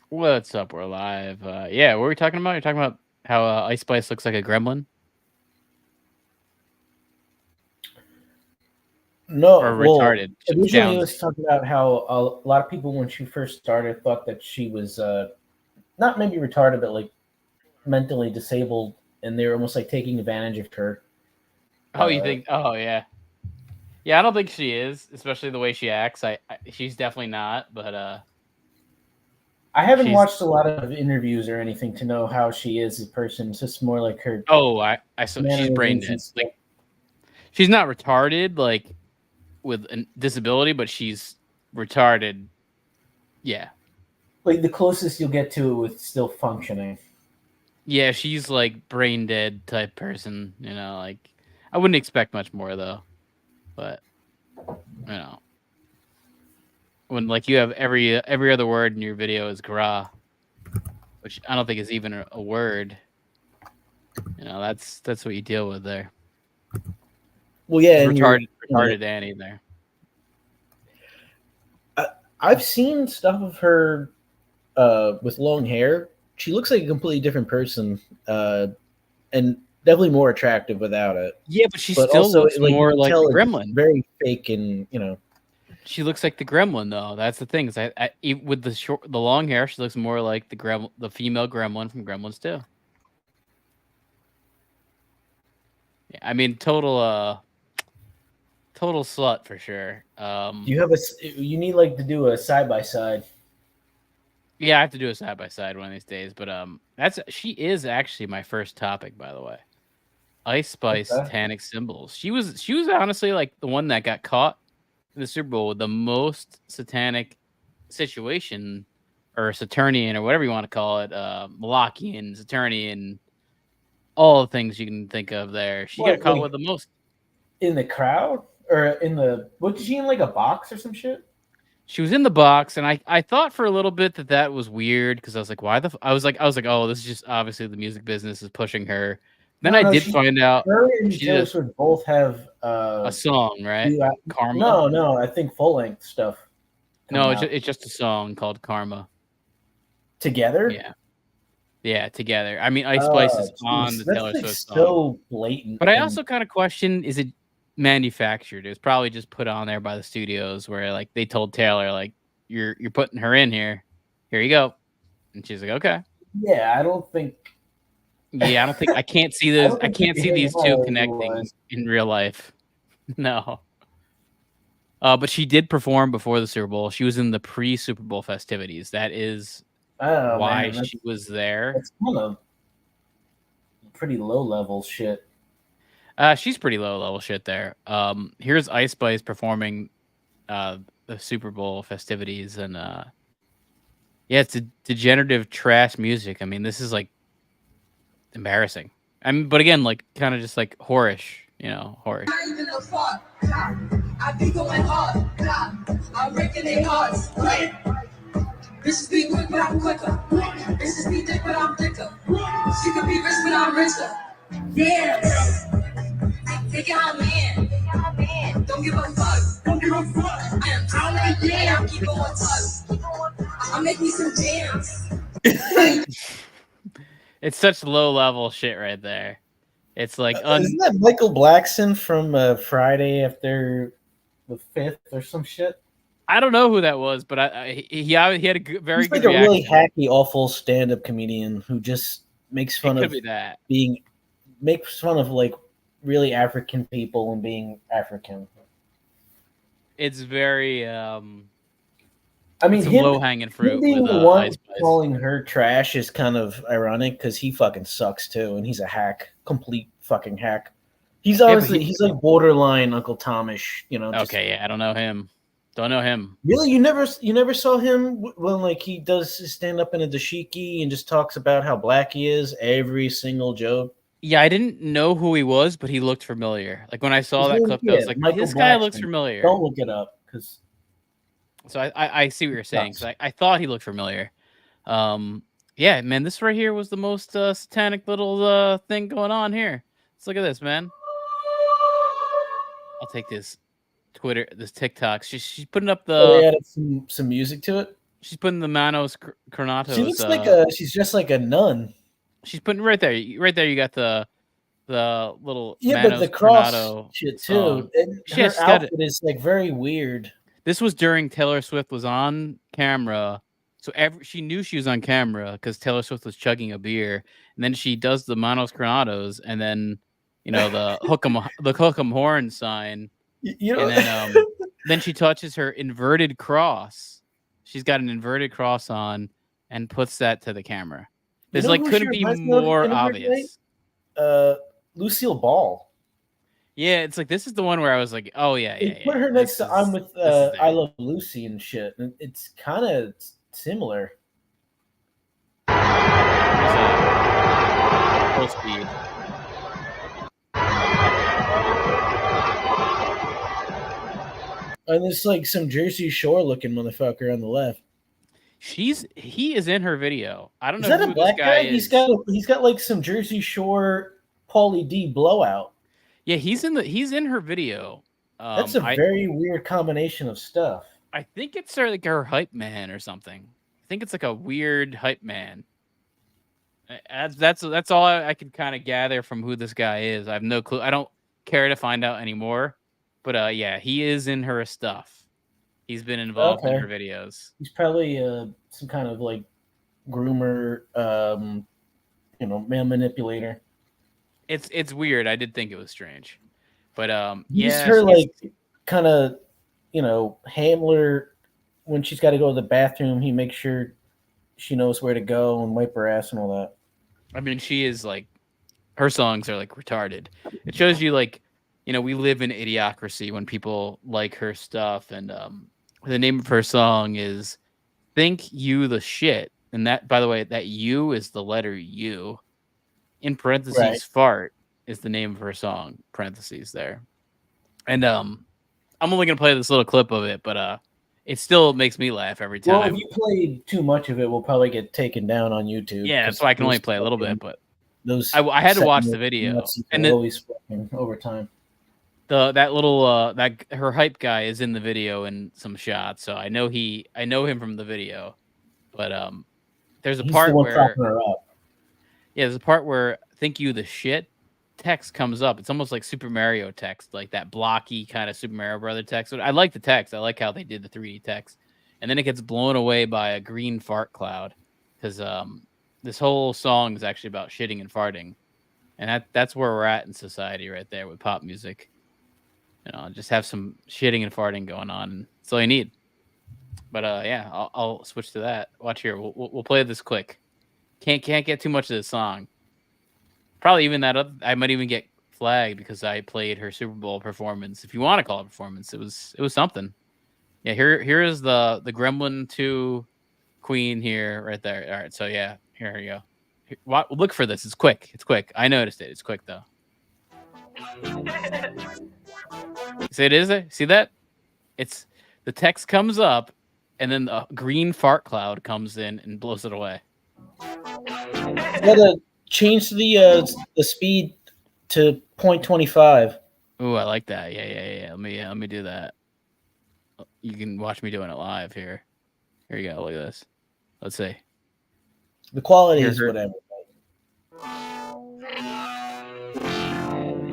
What's up? We're live. Yeah, what were we talking about? You're talking about how Ice Spice looks like a gremlin or No, well, retarded. She originally it sounds. was talking about how a lot of people, when she first started, thought that she was not maybe retarded, but like mentally disabled, and they were almost like taking advantage of her. Oh, you Uh, think? Oh, yeah, yeah. I don't think she is, especially the way she acts. She's definitely not. But I haven't she's. watched a lot of interviews or anything to know how she is as a person. It's just more like her Oh, I saw. She's brain mannerisms dead. and Like stuff. she's not retarded, like with a disability, but she's retarded. Yeah, Like the closest you'll get to it with still functioning. yeah. She's like brain dead type person. Like I wouldn't expect much more though. But you know. When like you have every other word in your video is gra, which I don't think is even a word. That's what you deal with there. Well, yeah, It's and you're. retarded Annie there. I, I've seen stuff of her with long hair. She looks like a completely different person, and definitely more attractive without it. Yeah, but she But still also, looks like you more can like the tell, it's gremlin. very fake, and She looks like the gremlin though. That's the thing. Is with the long hair, she looks more like the female gremlin from Gremlins too. Yeah, I mean total slut for sure. do you have you need like to do a side by side. Yeah, I have to do a side by side one of these days. But she is actually my first topic, by the way. Ice Spice Okay. satanic symbols. She was honestly like the one that got caught in the Super Bowl with the most satanic situation or Saturnian or whatever you want to call it, Malachian, Saturnian, all the things you can think of there. She got What, caught like with the most. in the crowd or in the? Was she in like a box or some shit? She was in the box, and I thought for a little bit that was weird because I was like, why the? I was like, oh, this is just obviously the music business is pushing her. Then No, I no. did find out Her and she did Taylor Swift both have a song, right? do Karma. no, no. I think full length stuff No, coming it's out it's just a song called Karma. together. Yeah. Yeah, together. I mean, Ice Spice is on Jeez, the that's Taylor like Swift song, so blatant but I and also kind of question: is it manufactured? It was probably just put on there by the studios, where like they told Taylor, like, "You're putting her in here. Here you go," and she's like, "Okay." yeah. I don't think. Yeah, I can't see I those. don't I think she can't could see hang these on two connecting otherwise. in real life. No. But she did perform before the Super Bowl. She was in the pre-Super Bowl festivities. That is Oh why man, she was there. that's kind of pretty low level shit. She's pretty low level shit there. Here's Ice Spice performing the Super Bowl festivities, and yeah, it's a degenerative trash music. I mean, this is like embarrassing. I mean, but again, like kind of just like whorish, whorish. I be going hard, I'm breaking their hearts. Bitches be quick, but I'm quicker. Bitches be thick, but I'm thicker. She could be rich, but I'm richer. Yes, take it out, man. Don't give a fuck. I'm keep on touch. I'll make me some jams. It's such low level shit right there. It's like Isn't that Michael Blackson from Friday After the Fifth or some shit? I don't know who that was, but he had a very He's good like a really reaction. hacky, awful stand-up comedian who just makes It fun could of be that. makes fun of like really African people and being African. It's very I it's mean, some low hanging him fruit being with the one Ice Spice. calling her trash is kind of ironic because he fucking sucks too, and he's a hack, complete fucking hack. He's Yeah, but honestly he's like borderline Uncle Tomish, just okay, yeah, I don't know him. Don't know him. really you never saw him when like he does his stand up in a dashiki and just talks about how black he is every single joke. Yeah, I didn't know who he was, but he looked familiar. Like when I saw His that name, clip, I yeah, was like, Michael this guy looks Blackson. familiar. Don't look it up because So I see what you're saying nuts. because I thought he looked familiar. Um, yeah, man, this right here was the most satanic little thing going on here. Let's look at this, man. I'll take this TikTok. She's putting up So they the added some music to it. She's putting the Manos Chronatos. She looks like she's just like a nun. She's putting right there. Right there, you got the little Yeah, but Manos the cross Chronato shit song. too. And her outfit is like very weird. This was during Taylor Swift was on camera, so she knew she was on camera because Taylor Swift was chugging a beer, and then she does the Manos Chronatos, and then the hook 'em horn sign, and then she touches her inverted cross. She's got an inverted cross on and puts that to the camera. This couldn't be more obvious. Lucille Ball. Yeah, it's like this is the one where I was like, oh yeah. Put her next to I'm with I Love Lucy and shit. And it's kind of similar. Full speed. And there's like some Jersey Shore looking motherfucker on the left. He is in her video. I don't know who this guy is. He's got like some Jersey Shore Pauly D blowout. Yeah, he's in her video. That's a very weird combination of stuff. I think it's like her hype man or something. I think it's like a weird hype man. That's all I could kind of gather from who this guy is. I have no clue. I don't care to find out anymore. But yeah, he is in her stuff. He's been involved in her videos. He's probably some kind of like groomer, male manipulator. It's weird. I did think it was strange, but he's her like kind of handler when she's got to go to the bathroom. He makes sure she knows where to go and wipe her ass and all that. I mean, she is like, her songs are like retarded. It shows you like, we live in idiocracy when people like her stuff. And the name of her song is "Think You the Shit," and that, by the way, that U is the letter U. In parentheses, right. Fart is the name of her song, parentheses there. And I'm only going to play this little clip of it, but it still makes me laugh every time. Well, if you played too much of it, we'll probably get taken down on YouTube. Yeah, so I can only play a little bit, but I had to watch the video. And always over time. That little her hype guy is in the video in some shots, so I know him from the video. But there's a part where there's a part where "Think You the Shit" text comes up. It's almost like Super Mario text, like that blocky kind of Super Mario Brother text. I like the text. I like how they did the 3D text. And then it gets blown away by a green fart cloud because this whole song is actually about shitting and farting. And that's where we're at in society right there with pop music. Just have some shitting and farting going on. That's all you need. But yeah, I'll switch to that. Watch here. We'll play this quick. Can't get too much of the song. Probably even that I might even get flagged because I played her Super Bowl performance. If you want to call it a performance, it was something. Yeah, here is the Gremlin 2 queen here right there. All right, so yeah, here you go. Look for this. It's quick. I noticed it. It's quick though. See it is there? See that? It's the text comes up, and then the green fart cloud comes in and blows it away. Gotta change the speed to 0.25. Ooh, I like that. Yeah. Let me do that. You can watch me doing it live here. Here you go. Look at this. Let's see. The quality is whatever.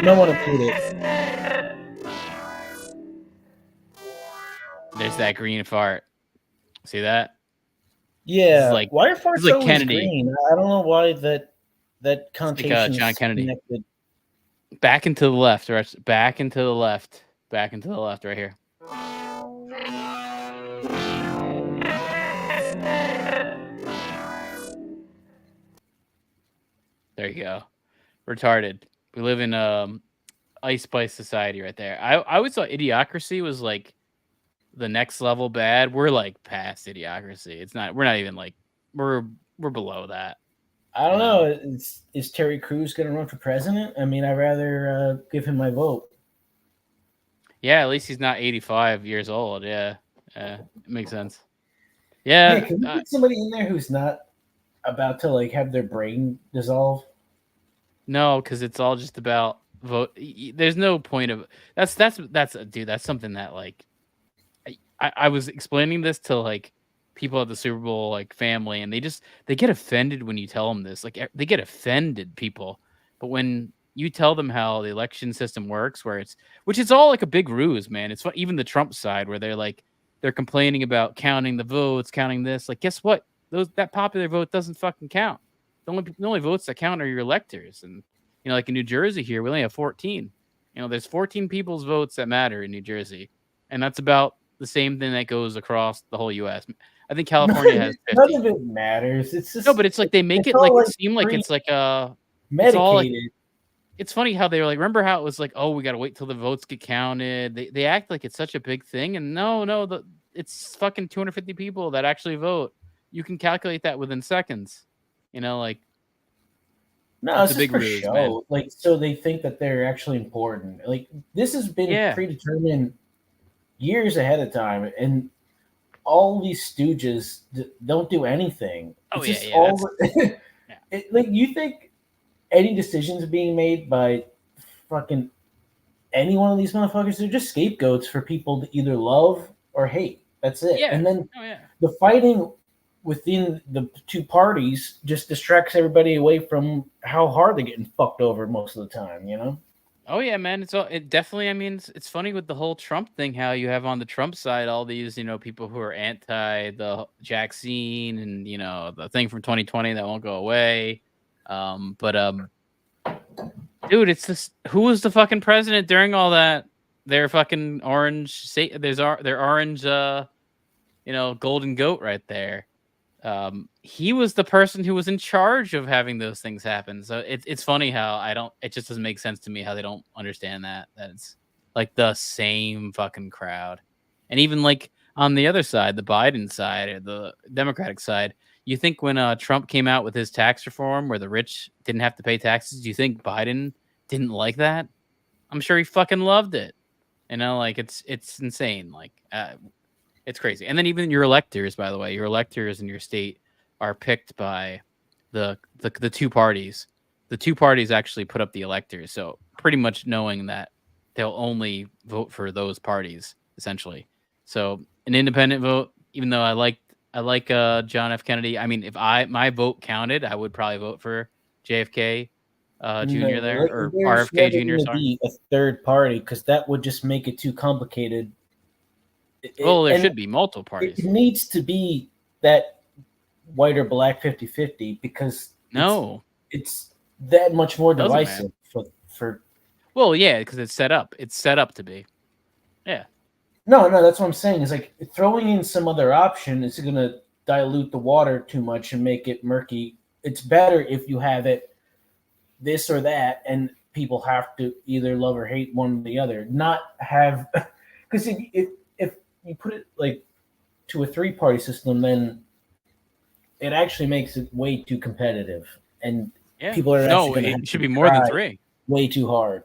No one approved it. There's that green fart. See that? Yeah. Like, why are farts like always Kennedy. Green? I don't know why that connotation John Kennedy. Connected. Back and to the left, right? Back and to the left. Back and to the left, right here. There you go. Retarded. We live in Ice Spice society right there. I always thought Idiocracy was like the next level bad. We're like past Idiocracy. It's not. We're not even like we're below that. I don't know. Is Terry Crews going to run for president? I mean, I'd rather give him my vote. Yeah, at least he's not 85 years old. Yeah, it makes sense. Yeah, can we get somebody in there who's not about to like have their brain dissolve? No, because it's all just about vote. There's no point of that's dude. That's something that like I was explaining this to like people at the Super Bowl like family, and they get offended when you tell them this. Like they get offended, people. But when you tell them how the election system works, which is all like a big ruse, man. It's even the Trump side where they're complaining about counting the votes, counting this. Like, guess what? That popular vote doesn't fucking count. The only votes that count are your electors, and like in New Jersey here, we only have 14. There's 14 people's votes that matter in New Jersey, and that's about the same thing that goes across the whole U.S. I think California has 50. None of it matters. It's just No, but it's like they make it like seem like it's like it's all like, medicated. it's funny how they were like, remember how it was like, oh, we got to wait till the votes get counted. They act like it's such a big thing, and no, it's fucking 250 people that actually vote. You can calculate that within seconds. Like, No, it's it's a just big for ruse, show. man. Like, so they think that they're actually important. Like, this has been predetermined years ahead of time, and all these stooges don't do anything. Oh, it's just yeah. all. Like, you think any decisions being made by fucking any one of these motherfuckers, they're just scapegoats for people to either love or hate. That's it. Yeah. And then Oh, yeah. the fighting within the two parties just distracts everybody away from how hard they're getting fucked over most of the time. Oh yeah, man. It definitely. I mean, it's funny with the whole Trump thing. How you have on the Trump side all these, people who are anti the vaccine and the thing from 2020 that won't go away. Dude, it's this. Who was the fucking president during all that? Their fucking orange. Their orange. Golden goat right there. He was the person who was in charge of having those things happen. So it's funny how it just doesn't make sense to me how they don't understand that it's like the same fucking crowd. And even like on the other side, the Biden side or the Democratic side, you think when Trump came out with his tax reform where the rich didn't have to pay taxes, do you think Biden didn't like that? I'm sure he fucking loved it. Like it's insane. Like it's crazy. And then even your electors, by the way, your electors in your state are picked by the two parties. The two parties actually put up the electors. So pretty much knowing that they'll only vote for those parties, essentially. So an independent vote, even though I like John F. Kennedy. I mean, if my vote counted, I would probably vote for JFK Jr. there, or RFK Jr. Sorry. Be a third party because that would just make it too complicated. Well, there should be multiple parties. It needs to be that white or black 50-50 because it's that much more divisive for. Well, yeah, because it's set up. It's set up to be. Yeah. No, that's what I'm saying. Is like throwing in some other option is going to dilute the water too much and make it murky. It's better if you have it this or that, and people have to either love or hate one or the other. Not have because if you put it like to a 3-party system, then it actually makes it way too competitive, and people are it should be more than 3. Way too hard.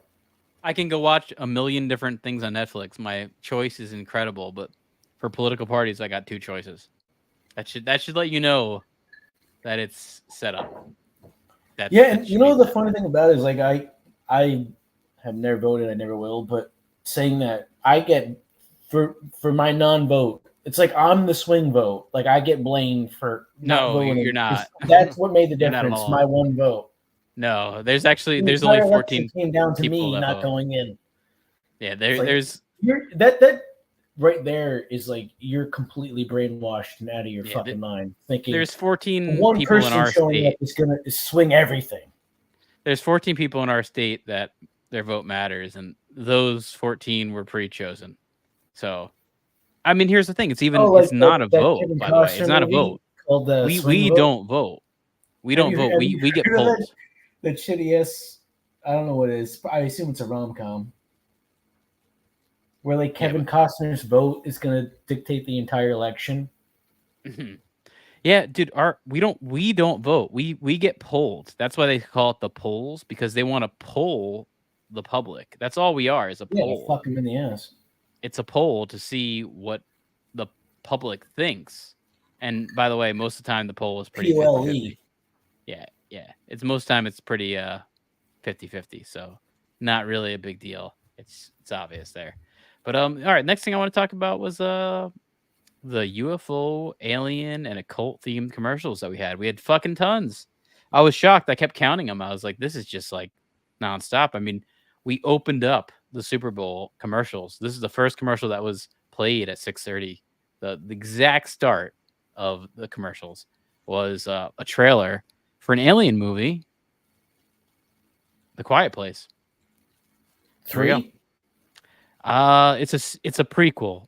I can go watch a million different things on Netflix. My choice is incredible, but for political parties, I got 2 choices. That should let you know that it's set up. And the funny thing about it is like I have never voted, I never will, but saying that I get for my non-vote, it's like I'm the swing vote. Like I get blamed for no, you're not. That's what made the difference. My one vote. No, there's only 14 came down to people me not going in. Yeah, there's that right there is like you're completely brainwashed and out of your fucking mind. Thinking there's 14 one people person in our showing state up is gonna swing everything. There's 14 people in our state that their vote matters, and those 14 were pre-chosen. So, I mean, here's the thing: it's not a vote. By the way, it's not a vote. We don't vote. We don't vote. We get polled. That shitty ass. I don't know what it is. I assume it's a rom-com. Where like Kevin Costner's vote is going to dictate the entire election. Mm-hmm. Yeah, dude. We don't vote. We get polled. That's why they call it the polls, because they want to poll the public. That's all we are, is a poll. Fuck them in the ass. It's a poll to see what the public thinks. And by the way, most of the time the poll is pretty 50-50. Yeah. It's most of the time it's pretty 50-50. So not really a big deal. It's obvious there. But all right, next thing I want to talk about was the UFO, alien, and occult themed commercials that we had. We had fucking tons. I was shocked. I kept counting them. I was like, this is just like nonstop. I mean, we opened up the Super Bowl commercials. This is the first commercial that was played at 6:30. The exact start of the commercials was a trailer for an alien movie, The Quiet Place. There we go. 3? It's a prequel.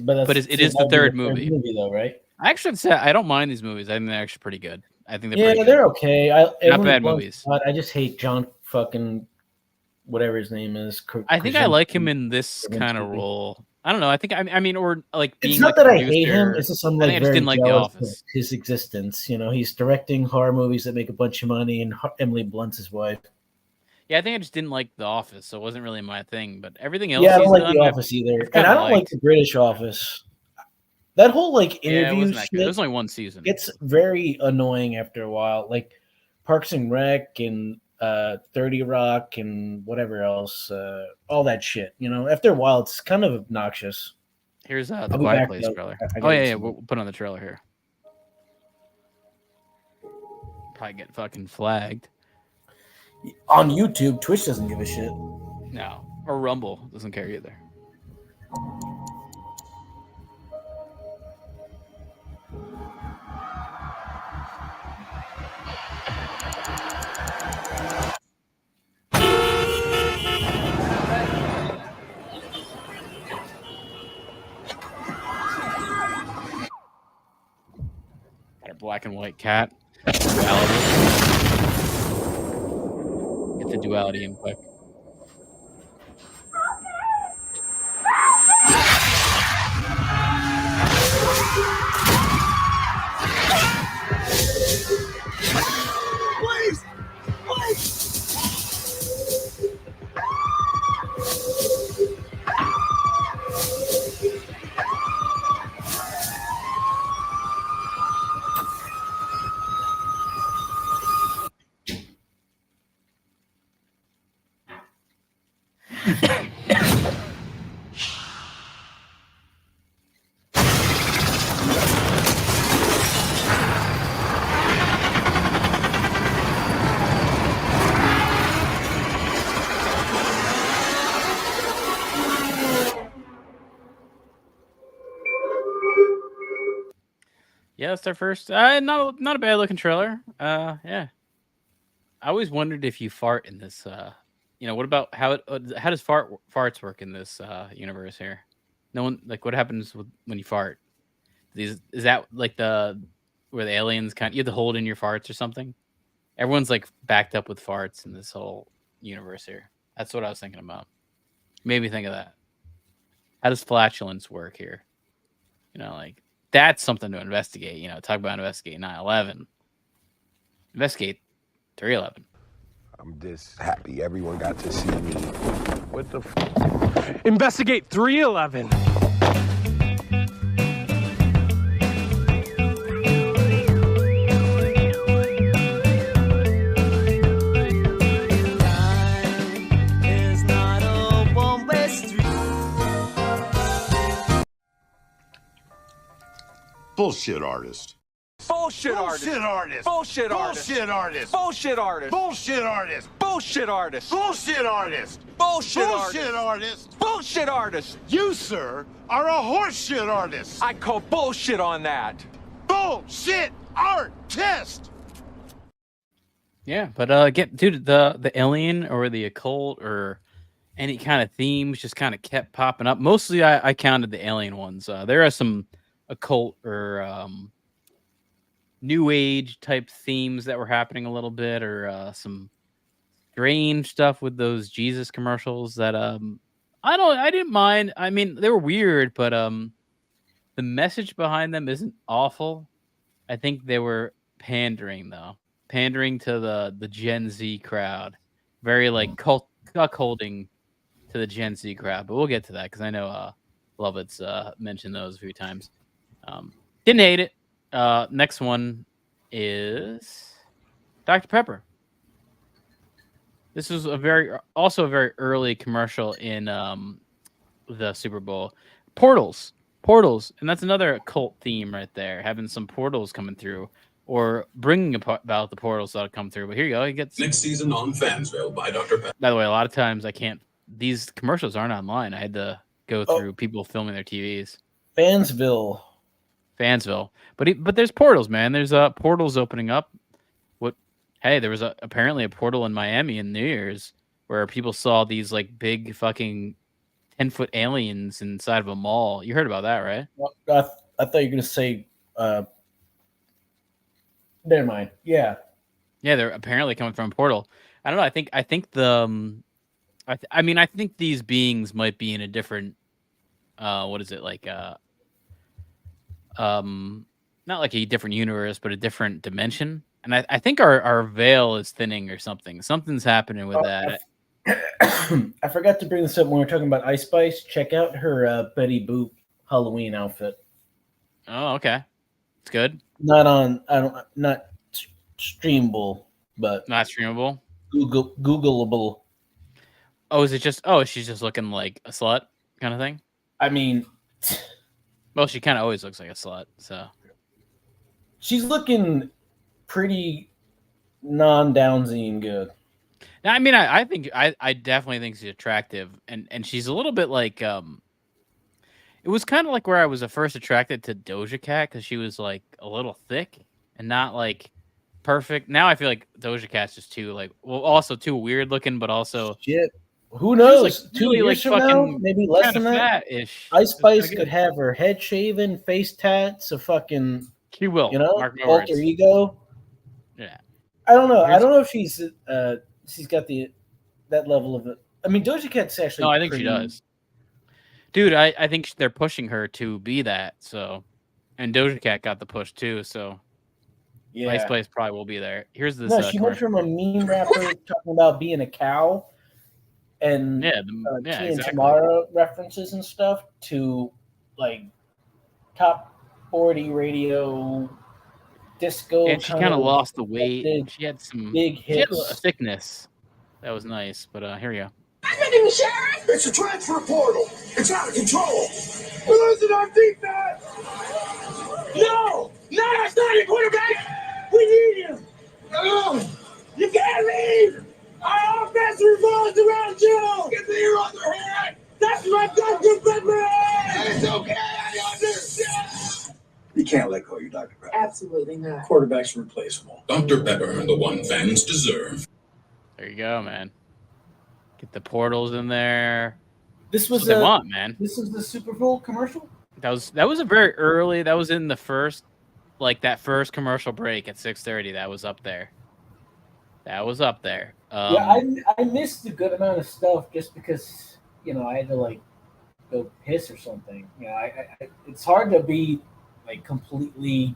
But it is the third movie. though, right? I actually say I don't mind these movies. I think they're actually pretty good. I think Yeah, pretty they're good. okay. Not bad movies. But I just hate John fucking whatever his name is. I think I like him in this kind of role. I don't know. I think I mean, or like being. It's not like that a I hate him. It's just I'm like I just didn't like The jealous Office. of his existence. You know, he's directing horror movies that make a bunch of money, and Emily Blunt's his wife. Yeah, I think I just didn't like The Office, so it wasn't really my thing. But everything else, Yeah, I don't like The Office either, and I don't like the British Office. That whole like interview shit. There's only one season. It's very annoying after a while. Like Parks and Rec and 30 Rock and whatever else, all that shit. You know, after a while, it's kind of obnoxious. Here's the Quiet Place trailer. Oh yeah, we'll put on the trailer here. Probably get fucking flagged. On YouTube, Twitch doesn't give a shit. No, or Rumble doesn't care either. Black and white cat. Duality. Get the duality in quick. Please! Please! Yeah, that's their first. Not a bad looking trailer. Yeah. I always wondered if you fart in this. What about how does farts work in this universe here? No one like what happens when you fart? Is that like where the aliens you have to hold in your farts or something? Everyone's like backed up with farts in this whole universe here. That's what I was thinking about. Made me think of that. How does flatulence work here? Like that's something to investigate. Talk about investigate 9/11. Investigate 3/11. I'm just happy everyone got to see me. What the Investigate 3/11. Bullshit artist. Bullshit artist. Bullshit artist. Bullshit artist. Bullshit artist. Bullshit artist. Bullshit artist. Bullshit artist. Bullshit artist. Bullshit Bullshit artist. artist. Bullshit artist. You, sir, are a horseshit artist. I call bullshit on that. Bullshit artist. Yeah, but dude, the alien or the occult or any kind of themes just kind of kept popping up. Mostly, I counted the alien ones. There are some occult or new age type themes that were happening a little bit, or some strange stuff with those Jesus commercials that I didn't mind. I mean, they were weird, but the message behind them isn't awful. I think they were pandering to the Gen Z crowd, very like cuckolding to the Gen Z crowd. But we'll get to that because I know Lovett's mentioned those a few times. Didn't hate it. Next one is Dr. Pepper. This was also a very early commercial in the Super Bowl. Portals. Portals, and that's another occult theme right there. Having some portals coming through, or bringing about the portals that'll come through. But here you go. He gets Next season on Fansville by Dr. Pepper. By the way, a lot of times I can't. These commercials aren't online. I had to go through people filming their TVs. Fansville. But there's portals, man. There's portals opening up. Hey, there was apparently a portal in Miami in New Year's where people saw these like big fucking 10-foot aliens inside of a mall. You heard about that, right? Well, I thought you were gonna say. Never mind. Yeah. Yeah, they're apparently coming from a portal. I don't know. I think the. I think these beings might be in a different. What is it like? Not like a different universe, but a different dimension. And I think our veil is thinning or something. Something's happening with that. I forgot to bring this up when we were talking about Ice Spice. Check out her Betty Boop Halloween outfit. Oh, okay. It's good. Not streamable, but not streamable. Googleable. Oh, is it just? Oh, she's just looking like a slut kind of thing. I mean, well, she kind of always looks like a slut, so she's looking pretty non-Downsian good. I mean, I think I definitely think she's attractive, and she's a little bit like it was kind of like where I was first attracted to Doja Cat because she was like a little thick and not like perfect. Now I feel like Doja Cat's just too like also too weird looking, but also shit. Who knows? Like, 2 years like from now, maybe less than that. Fat-ish. Ice Spice could have her head shaven, face tats, a fucking. She will. You know, alter ego. Yeah. I don't know. I don't know if she's got that level of it. I mean, Doja Cat's actually. No, I think she does. Dude, I think they're pushing her to be that. So, and Doja Cat got the push too. So, yeah, Ice Spice probably will be there. Here's this. No, she went from a meme rapper talking about being a cow. And exactly. Tamara references and stuff to like top 40 radio disco. And she kind of lost the weight. She had some big hits. She had a thickness. That was nice. But here you go. It's a transfer portal. It's out of control. We're losing our defense. No, that's not your quarterback. We need him. No, you can't leave. Our offense revolves around you! Get the ear on their head! That's my Dr. Pepper! It's okay, I understand! You can't let go of your Dr. Pepper. Absolutely not. Quarterback's replaceable. Dr. Pepper, the one fans deserve. There you go, man. Get the portals in there. This was what they want, man. This was the Super Bowl commercial? That was a very early. That was in the first, like that first commercial break at 6:30. That was up there. Yeah, I missed a good amount of stuff just because I had to like go piss or something. It's hard to be like completely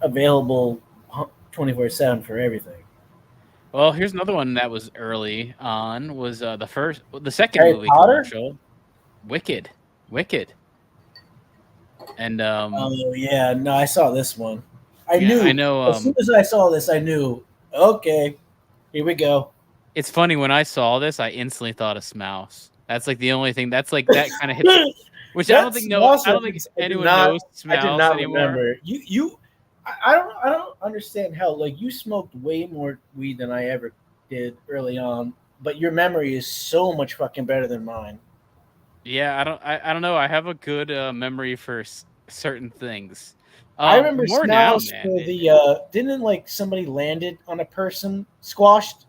available 24/7 for everything. Well, here's another one that was early on. Was the second Harry movie Potter? commercial, Wicked, and oh yeah, no, I saw this one. I know. As soon as I saw this, I knew. Okay, here we go. It's funny when I saw this, I instantly thought of Smouse. That's like the only thing. That's like that kind of hits. Which I don't think anyone knows Smouse I did not anymore. Remember. I don't understand how like you smoked way more weed than I ever did early on, but your memory is so much fucking better than mine. Yeah, I don't know. I have a good memory for certain things. I remember more Smouse now, for the didn't like somebody landed on a person, squashed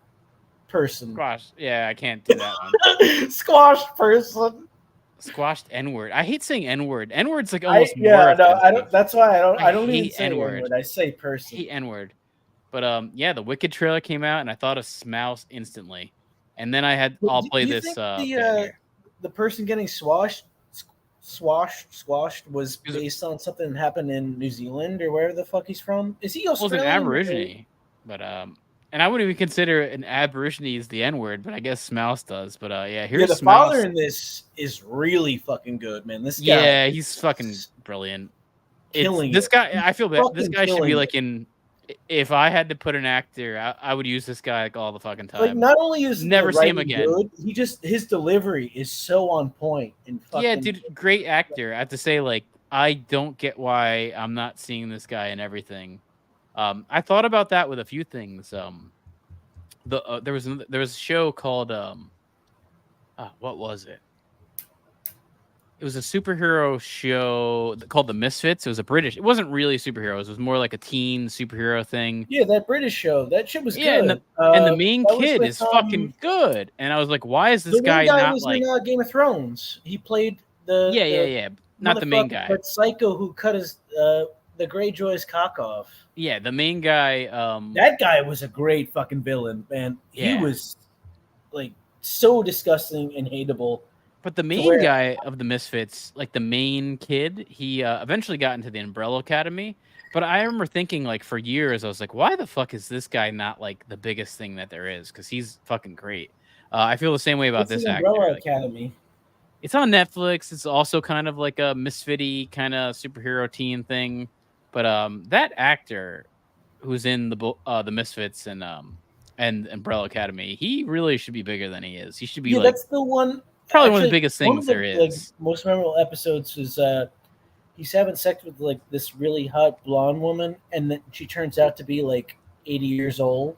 person. Squashed. Yeah, I can't do that one. Squashed person. Squashed N-word. I hate saying N-word. N-word's like almost more. I don't. That's why I don't even say N-word. I say person. I hate N-word. But yeah, the Wicked trailer came out, and I thought of Smouse instantly. And then I'll play this. The person getting squashed was based on something that happened in New Zealand or wherever the fuck he's from. Is he Australian? Well, an Aborigine, but and I wouldn't even consider an Aborigine is the N-word, but I guess Smouse does. But yeah, here's the Smouse. father in this is really fucking good, man. This guy, yeah, he's fucking brilliant. Killing this it. guy. I feel bad. This guy should be like in if I had to put an actor, I would use this guy like all the fucking time. Like, not only is Never the see him writing again. good, his delivery is so on point. And fucking, Yeah, dude, great actor. I have to say, like, I don't get why I'm not seeing this guy in everything. I thought about that with a few things. There was a show called what was it? It was a superhero show called The Misfits. It was a British. It wasn't really superheroes. It was more like a teen superhero thing. Yeah, that British show, that shit was Yeah, good. and the main that was kid with, is fucking good. And I was like, why is this the main guy guy not was like? in Game of Thrones. He played the Yeah. Not the main motherfucker, guy. but psycho who cut his the Greyjoy's cock off. Yeah, the main guy. That guy was a great fucking villain, man. He Yeah. was like so disgusting and hateable. But the main guy of the Misfits, like the main kid, he eventually got into the Umbrella Academy. But I remember thinking, like, for years, I was like, why the fuck is this guy not, like, the biggest thing that there is? Because he's fucking great. I feel the same way about this actor. Umbrella Like, Academy. it's on Netflix. It's also kind of like a misfit-y kind of superhero teen thing. But that actor who's in the Misfits and Umbrella Academy, he really should be bigger than he is. He should be like that's the one. Probably one of the biggest things there is. Like, most memorable episodes is he's having sex with like this really hot blonde woman, and then she turns out to be like 80 years old.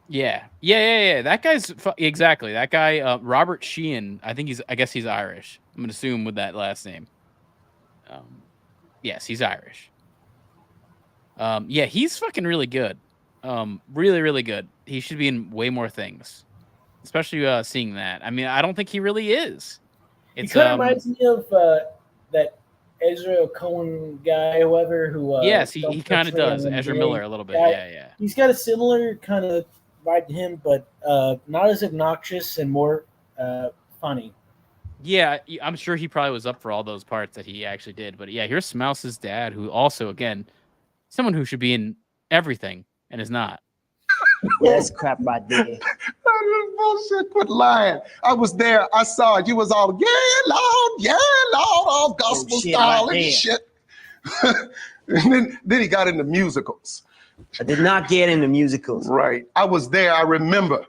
Yeah. That guy's exactly that guy. Robert Sheehan. I guess he's Irish. I'm gonna assume with that last name. Yes, he's Irish. Yeah, he's fucking really good. Really, really good. He should be in way more things. Especially seeing that. I mean, I don't think he really is. He kind of reminds me of that Ezra Cohen guy, whoever who. Yes, he kind of does. Ezra Miller a little bit. Yeah. He's got a similar kind of vibe to him, but not as obnoxious and more funny. Yeah, I'm sure he probably was up for all those parts that he actually did. But yeah, here's Smouse's dad, who also, again, someone who should be in everything and is not. That's crap right there. Bullshit, quit lying. I was there. I saw it. You was all, yeah, Lord, all gospel style and shit. And then he got into musicals. I did not get into musicals. Right. I was there. I remember.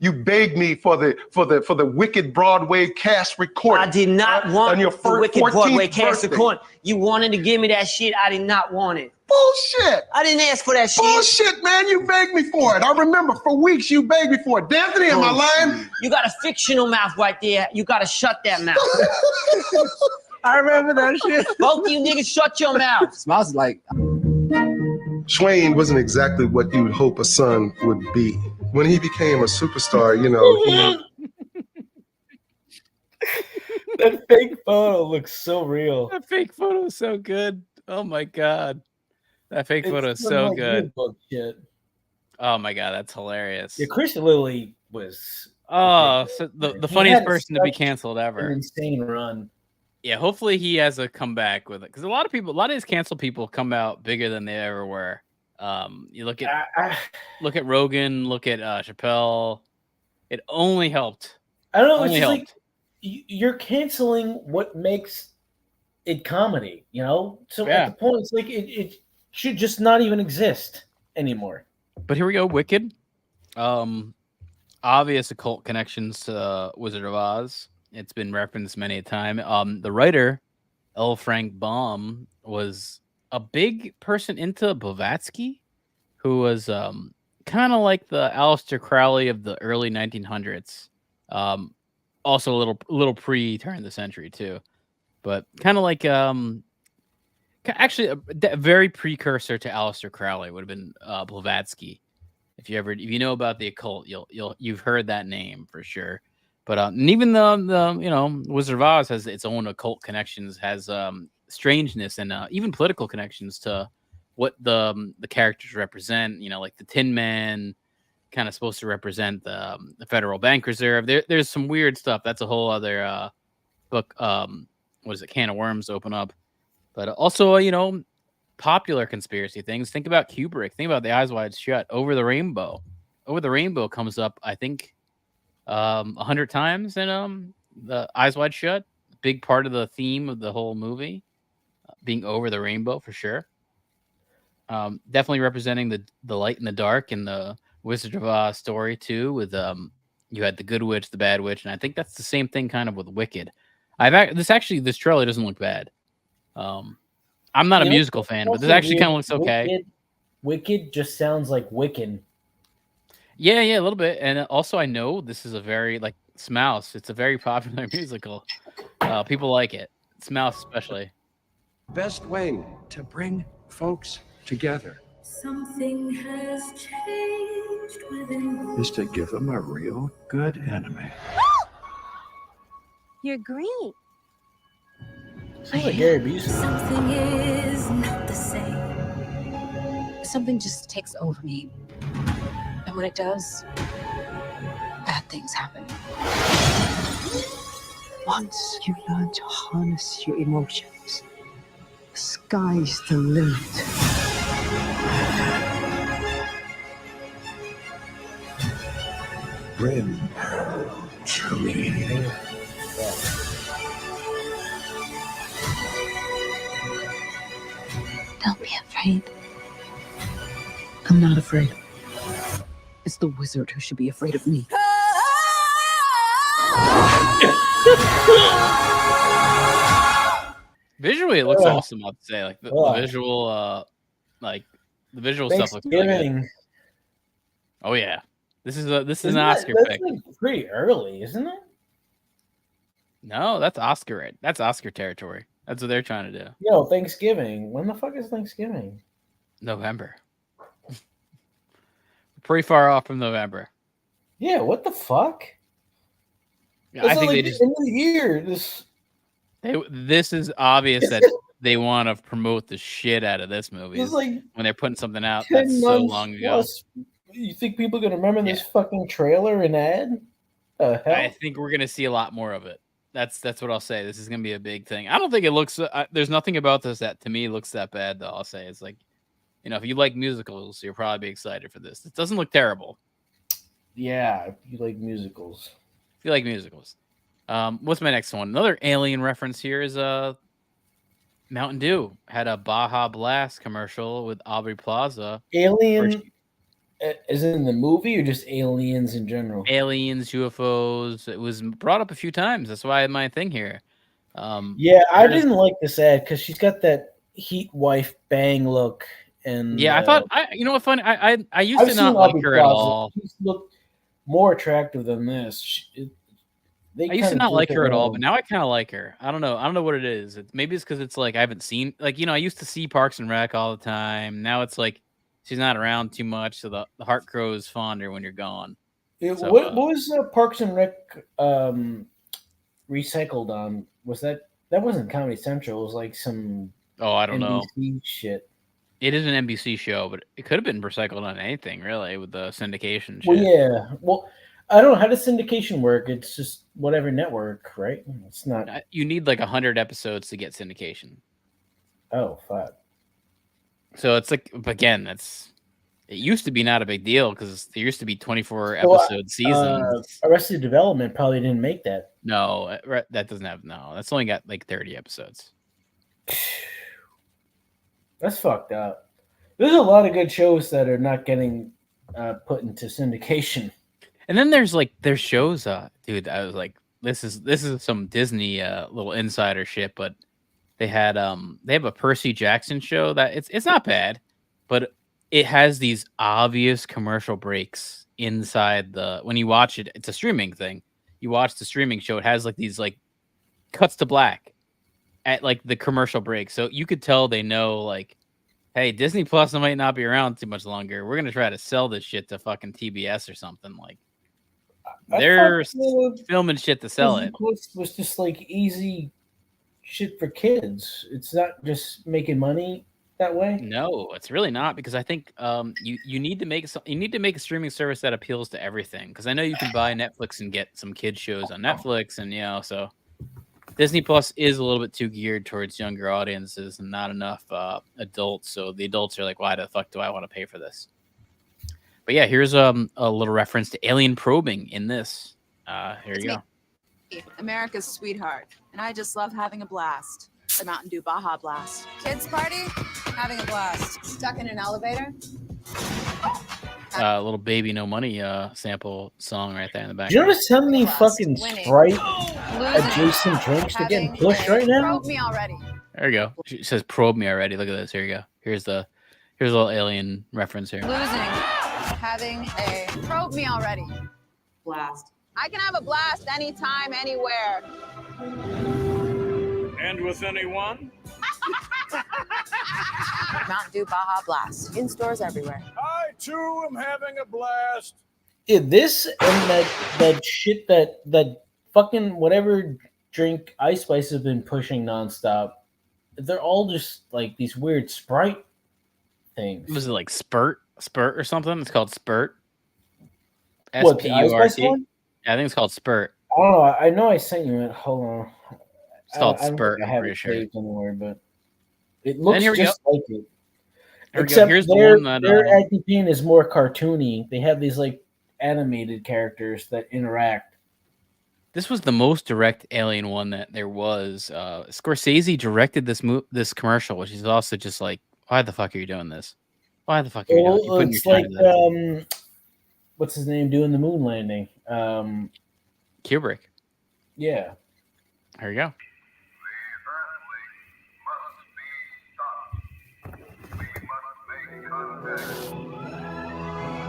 You begged me for the Wicked Broadway cast recording. I did not want on your the Wicked 14th Broadway cast birthday. recording. You wanted to give me that shit. I did not want it. Bullshit. I didn't ask for that shit. Bullshit, man. You begged me for it. I remember for weeks you begged me for it. D'Anthony, am I lying? You got a fictional mouth right there. You got to shut that mouth. I remember that shit. Both of you niggas shut your mouth. Smiles like Swain wasn't exactly what you would hope a son would be. When he became a superstar, you know, That fake photo looks so real. That fake photo is so good. Oh my god. That fake photo is so good. Shit. Oh my god, that's hilarious. Yeah, Chris Lilly was so the funniest person to be canceled an ever. insane run. Yeah, hopefully he has a comeback with it. Because a lot of these canceled people come out bigger than they ever were. You look at Rogan, look at Chappelle. It only helped. I don't know. Only It's just helped. like you're canceling what makes it comedy, you know? So Yeah. at the point, it's like it should just not even exist anymore. But here we go, Wicked. Obvious occult connections to Wizard of Oz. It's been referenced many a time. The writer, L. Frank Baum, was a big person into Blavatsky, who was kind of like the Aleister Crowley of the early 1900s. Also a little pre-turn of the century too, but kind of like actually a very precursor to Aleister Crowley would have been Blavatsky. If you know about the occult, you've heard that name for sure. But and even the Wizard of Oz has its own occult connections, has strangeness and even political connections to what the characters represent. You know, like the Tin Man, kind of supposed to represent the Federal Bank Reserve. There's some weird stuff. That's a whole other book. What is it? Can of worms open up. But also, popular conspiracy things. Think about Kubrick. Think about The Eyes Wide Shut. Over the Rainbow. Over the Rainbow comes up, I think, 100 times in The Eyes Wide Shut. Big part of the theme of the whole movie being over the rainbow for sure. Definitely representing the light and the dark in the Wizard of Oz story too. With you had the good witch, the bad witch, and I think that's the same thing kind of with Wicked. This trailer doesn't look bad. I'm not a You know, musical fan, but this also actually weird, kind of looks okay. Wicked just sounds like Wiccan. Yeah, a little bit. And also, I know this is a very like Smouse. It's a very popular musical. People like it. Smouse especially. Best way to bring folks together Something has changed within. is to give them a real good enemy. You're green. Sounds like Gary Busey. Something is not the same. Something just takes over me. And when it does, bad things happen. Once you learn to harness your emotions, the sky's the limit. Bring to me. Don't be afraid. I'm not afraid. It's the wizard who should be afraid of me. Visually, it looks awesome. I'd say like the visual, the visual stuff looks really good. Thanksgiving. Oh yeah, this is an Isn't Oscar that's pick. like pretty early, isn't it? No, that's Oscar. Right? That's Oscar territory. That's what they're trying to do. Yo, Thanksgiving. When the fuck is Thanksgiving? November. Pretty far off from November. Yeah, what the fuck? Yeah, I think like they the just end of the year. this is obvious that they want to promote the shit out of this movie It's like when they're putting something out 10 that's so months long ago. plus. You think people are gonna remember this fucking trailer and ad? The hell? I think we're gonna see a lot more of it. That's what I'll say. This is gonna be a big thing. I don't think it looks. There's nothing about this that to me looks that bad. Though I'll say it's like, if you like musicals, you'll probably be excited for this. It doesn't look terrible. Yeah, if you like musicals. If you like musicals. What's my next one? Another alien reference here is Mountain Dew had a Baja Blast commercial with Aubrey Plaza. Alien, is it in the movie or just aliens in general? Aliens, UFOs. It was brought up a few times. That's why my thing here. Yeah, I didn't like this ad because she's got that heat wife bang look. And yeah, I thought you know what funny? I used to not like her at all. She's looked more attractive than this. I used to not like her at all, but now I kind of like her. I don't know what it is. Maybe it's because it's like I haven't seen I used to see Parks and Rec all the time. Now it's like she's not around too much, so the heart grows fonder when you're gone. What was Parks and Rec recycled on? Was that wasn't Comedy Central? It was like some I don't know shit. It is an NBC show, but it could have been recycled on anything really with the syndication. Well, yeah. Well, I don't know how does syndication work. It's just whatever network, right? It's not. You need like 100 episodes to get syndication. Oh, fuck. So it's like again, it used to be not a big deal because there used to be 24 episode seasons. Arrested Development probably didn't make that. No, that doesn't have That's only got like 30 episodes. That's fucked up. There's a lot of good shows that are not getting put into syndication. And then there's shows, dude. I was like, this is some Disney little insider shit, but they have a Percy Jackson show that it's not bad, but it has these obvious commercial breaks inside when you watch it. It's a streaming thing. You watch the streaming show. It has like these like cuts to black at like the commercial break, so you could tell they know like, hey, Disney Plus might not be around too much longer. We're gonna try to sell this shit to fucking TBS or something. Like they're filming shit to sell it. Plus was just like easy shit for kids. It's not just making money that way. No, it's really not, because I think you need to make a streaming service that appeals to everything. Because I know you can buy Netflix and get some kids shows on Netflix, and so Disney Plus is a little bit too geared towards younger audiences and not enough adults. So the adults are like, why the fuck do I want to pay for this? But yeah, here's a little reference to alien probing in this. Here you go. America's sweetheart, and I just love having a blast. The Mountain Dew Baja Blast. Kids party? Having a blast. Stuck in an elevator? Little Baby No Money sample song right there in the Do you background. notice how many fucking Winning. Sprite Losing. adjacent drinks are getting Having pushed a right now? probe me already. There you go. She says probe me already. Look at this. Here you go. Here's a little alien reference here. Losing. Having a probe me already. Blast. I can have a blast anytime, anywhere. And with anyone? Mountain Dew Baja Blast. In stores everywhere. I too am having a blast. Yeah, this and that shit that fucking whatever drink Ice Spice has been pushing nonstop. They're all just like these weird Sprite things. Was it like Spurt or something? It's called Spurt. What, the Ice Spice SPURT. one? Yeah, I think it's called Spurt. I don't know. I know I sent you it. Hold on. It's called I don't Spurt. think I I'm have pretty it sure. saved anywhere, but it looks here we just like it. Here we go. Except Here's the their one that acting is more cartoony. They have these like animated characters that interact. this was the most direct alien one that there was. Scorsese directed this commercial, which is also just like, why the fuck are you doing this? Why the fuck are you doing? You're putting It's your time like into this. what's his name doing the moon landing? Kubrick. Yeah. There you go.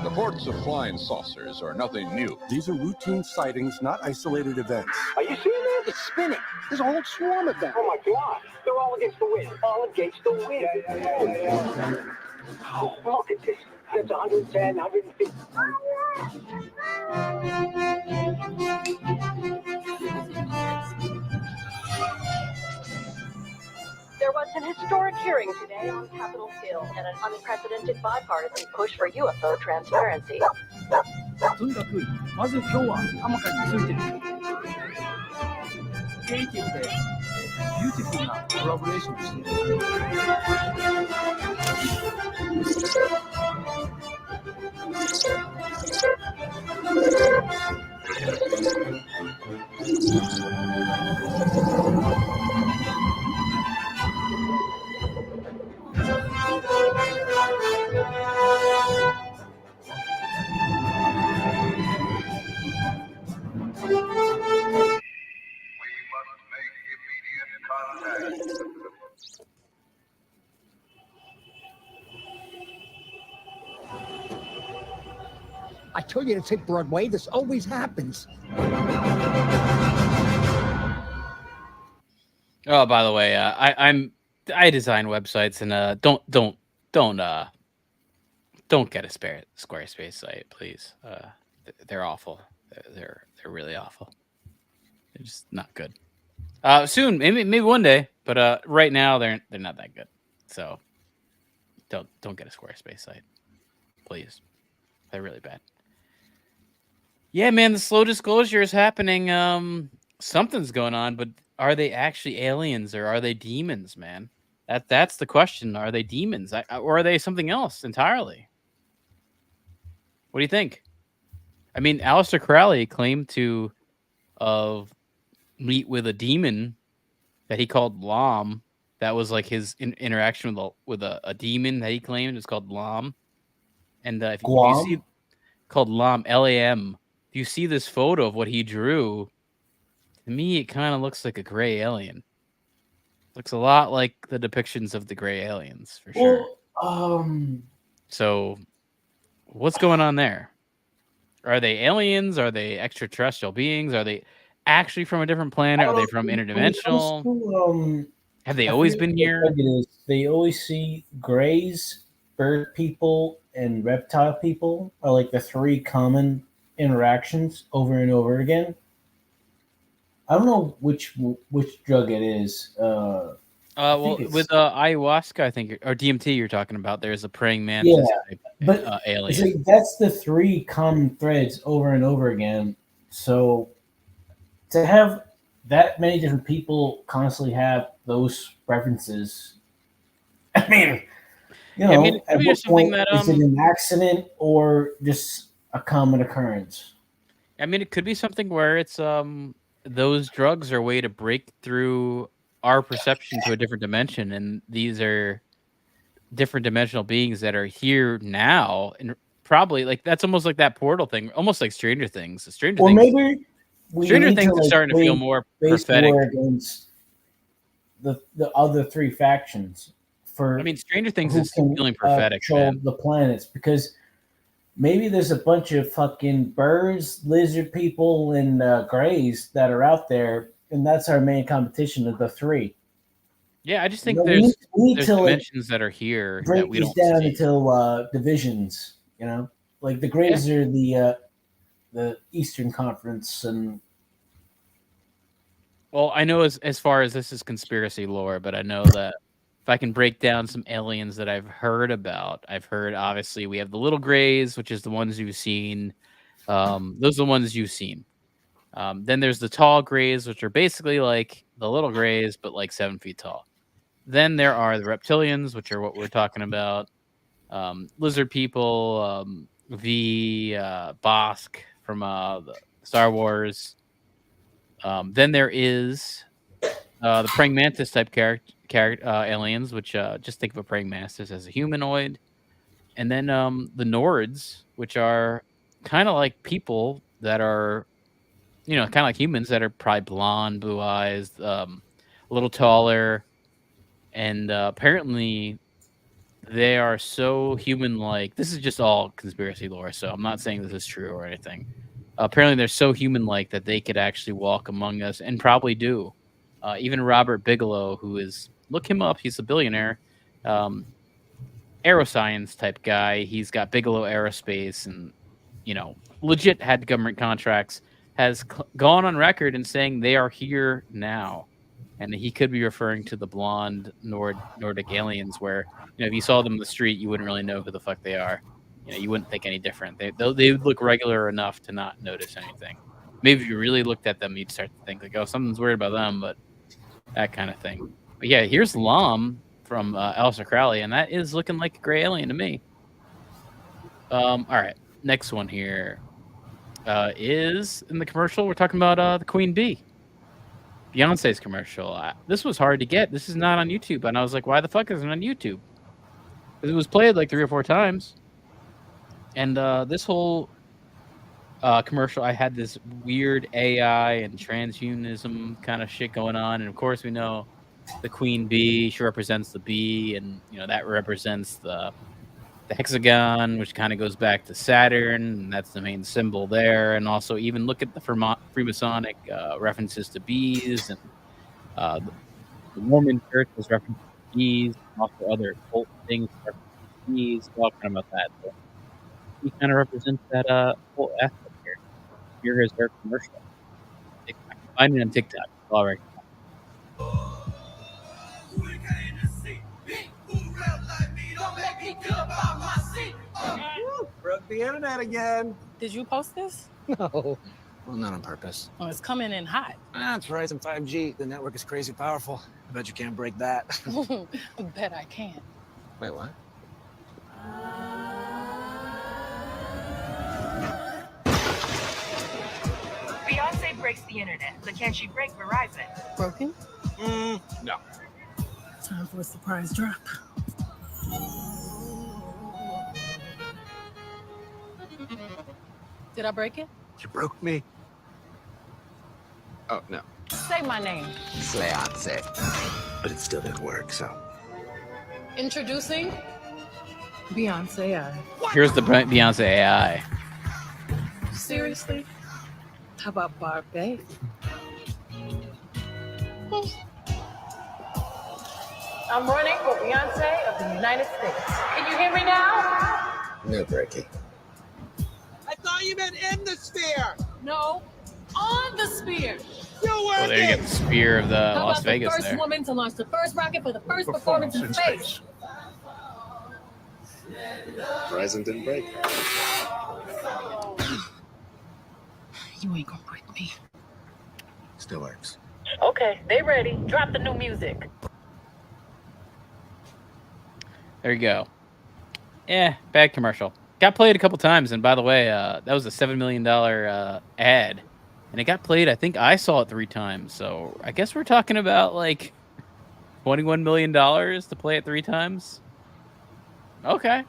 Reports of flying saucers are nothing new. These are routine sightings, not isolated events. Are you seeing that? It's spinning. There's a whole swarm of them. Oh my God. They're all against the wind. All against the wind. Oh, look at this. That's 110, 150. There was an historic hearing today on Capitol Hill and an unprecedented bipartisan push for UFO transparency. とにかくまず今日は浜からついてるクリエイティブでビューティフルなコラボレーションをしている。I told you to take Broadway. This always happens. Oh, by the way, I design websites, and don't get a Squarespace site, please. They're awful. They're really awful. They're just not good. Soon, maybe one day, but right now they're not that good. So don't get a Squarespace site, please. They're really bad. Yeah, man, the slow disclosure is happening. Something's going on, but are they actually aliens or are they demons, man? That's the question. Are they demons or are they something else entirely? What do you think? I mean, Aleister Crowley claimed to meet with a demon that he called Lam. That was like his interaction with a demon that he claimed was called Lam. And if you see called Lam, Lam, if you see this photo of what he drew, to me it kind of looks like a gray alien. Looks a lot like the depictions of the gray aliens for sure. So what's going on there? Are they aliens? Are they extraterrestrial beings? Are they actually from a different planet? Are they from interdimensional? Have they always been here? They always see grays, bird people, and reptile people are like the three common interactions over and over again. I don't know which drug it is. Well, with ayahuasca, I think, or DMT, you're talking about. There's a praying mantis type, but alien. Like, that's the three common threads over and over again. So to have that many different people constantly have those references, I mean, you know, at what point is it an accident or just a common occurrence? I mean, it could be something where it's those drugs are a way to break through our perception to a different dimension, and these are different dimensional beings that are here now, and probably like that's almost like that portal thing, almost like Stranger Things. Stranger Or Things, maybe we Stranger need Things to is starting to feel more prophetic. war against the other three factions for. I mean, Stranger Things who is can feeling prophetic, control man. the planets, because maybe there's a bunch of fucking birds, lizard people, and greys that are out there, and that's our main competition of the three. Yeah, I just think You know, there's we need to dimensions that are here that break we these don't down see. into divisions. You know, like the greys are the Eastern Conference, and Well, I know as far as this is conspiracy lore, but I know that if I can break down some aliens that I've heard about, I've heard obviously we have the little grays, which is the ones you've seen. Those are the ones you've seen. Then there's the tall grays, which are basically like the little grays, but like 7 feet tall. Then there are the reptilians, which are what we're talking about. Lizard people, the Bosk from the Star Wars. Then there is the praying mantis type aliens, which just think of a praying mantis as a humanoid. And then the Nords, which are kind of like people that are, kind of like humans that are probably blonde, blue eyes, a little taller. And apparently they are so human-like. This is just all conspiracy lore, so I'm not saying this is true or anything. Apparently, they're so human-like that they could actually walk among us, and probably do. Even Robert Bigelow, who is, look him up, he's a billionaire, aeroscience type guy. He's got Bigelow Aerospace, and legit had government contracts. Has gone on record and saying they are here now, and he could be referring to the blonde Nordic aliens, where if you saw them in the street, you wouldn't really know who the fuck they are. You wouldn't think any different. They would look regular enough to not notice anything. Maybe if you really looked at them, you'd start to think like, oh, something's weird about them, but that kind of thing. But yeah, here's Lam from Aleister Crowley, and that is looking like a gray alien to me. All right, next one here is in the commercial. We're talking about the Queen Bee. Beyonce's commercial. This was hard to get. This is not on YouTube, and I was like, why the fuck isn't it on YouTube? Because it was played like 3 or 4 times. And this whole commercial, I had this weird AI and transhumanism kind of shit going on. And of course, we know the Queen Bee. She represents the bee, and that represents the hexagon, which kind of goes back to Saturn, and that's the main symbol there. And also, even look at the Freemasonic references to bees, and the Mormon Church was referenced to bees, and also other occult things referenced to bees. Talking about that. So he kind of represents that whole aspect here. Here is their commercial. Find it on TikTok. All right. Broke the internet again. Did you post this? No. Well, not on purpose. Oh, it's coming in hot. It's Verizon 5G. The network is crazy powerful. I bet you can't break that. I bet I can. Wait, what? Beyonce breaks the internet, but can she break Verizon? Broken? No. Time for a surprise drop. Did I break it? You broke me. Oh, no. Say my name. Beyonce. But it still didn't work, so. Introducing Beyonce AI. Here's the Beyonce AI. Seriously? How about Barbie? I'm running for Beyonce of the United States. Can you hear me now? No breaking. I thought you meant in the sphere. No, on the spear. Well, there you get the spear of the How Las about Vegas the first there. woman to launch the first rocket for the first performance in space? Verizon didn't break. You ain't gonna break me. Still works. Okay, they ready. Drop the new music. There you go. Bad commercial. Got played a couple times, and by the way, that was a $7 million ad, and it got played. I think I saw it 3 times. So I guess we're talking about like $21 million to play it 3 times. Okay,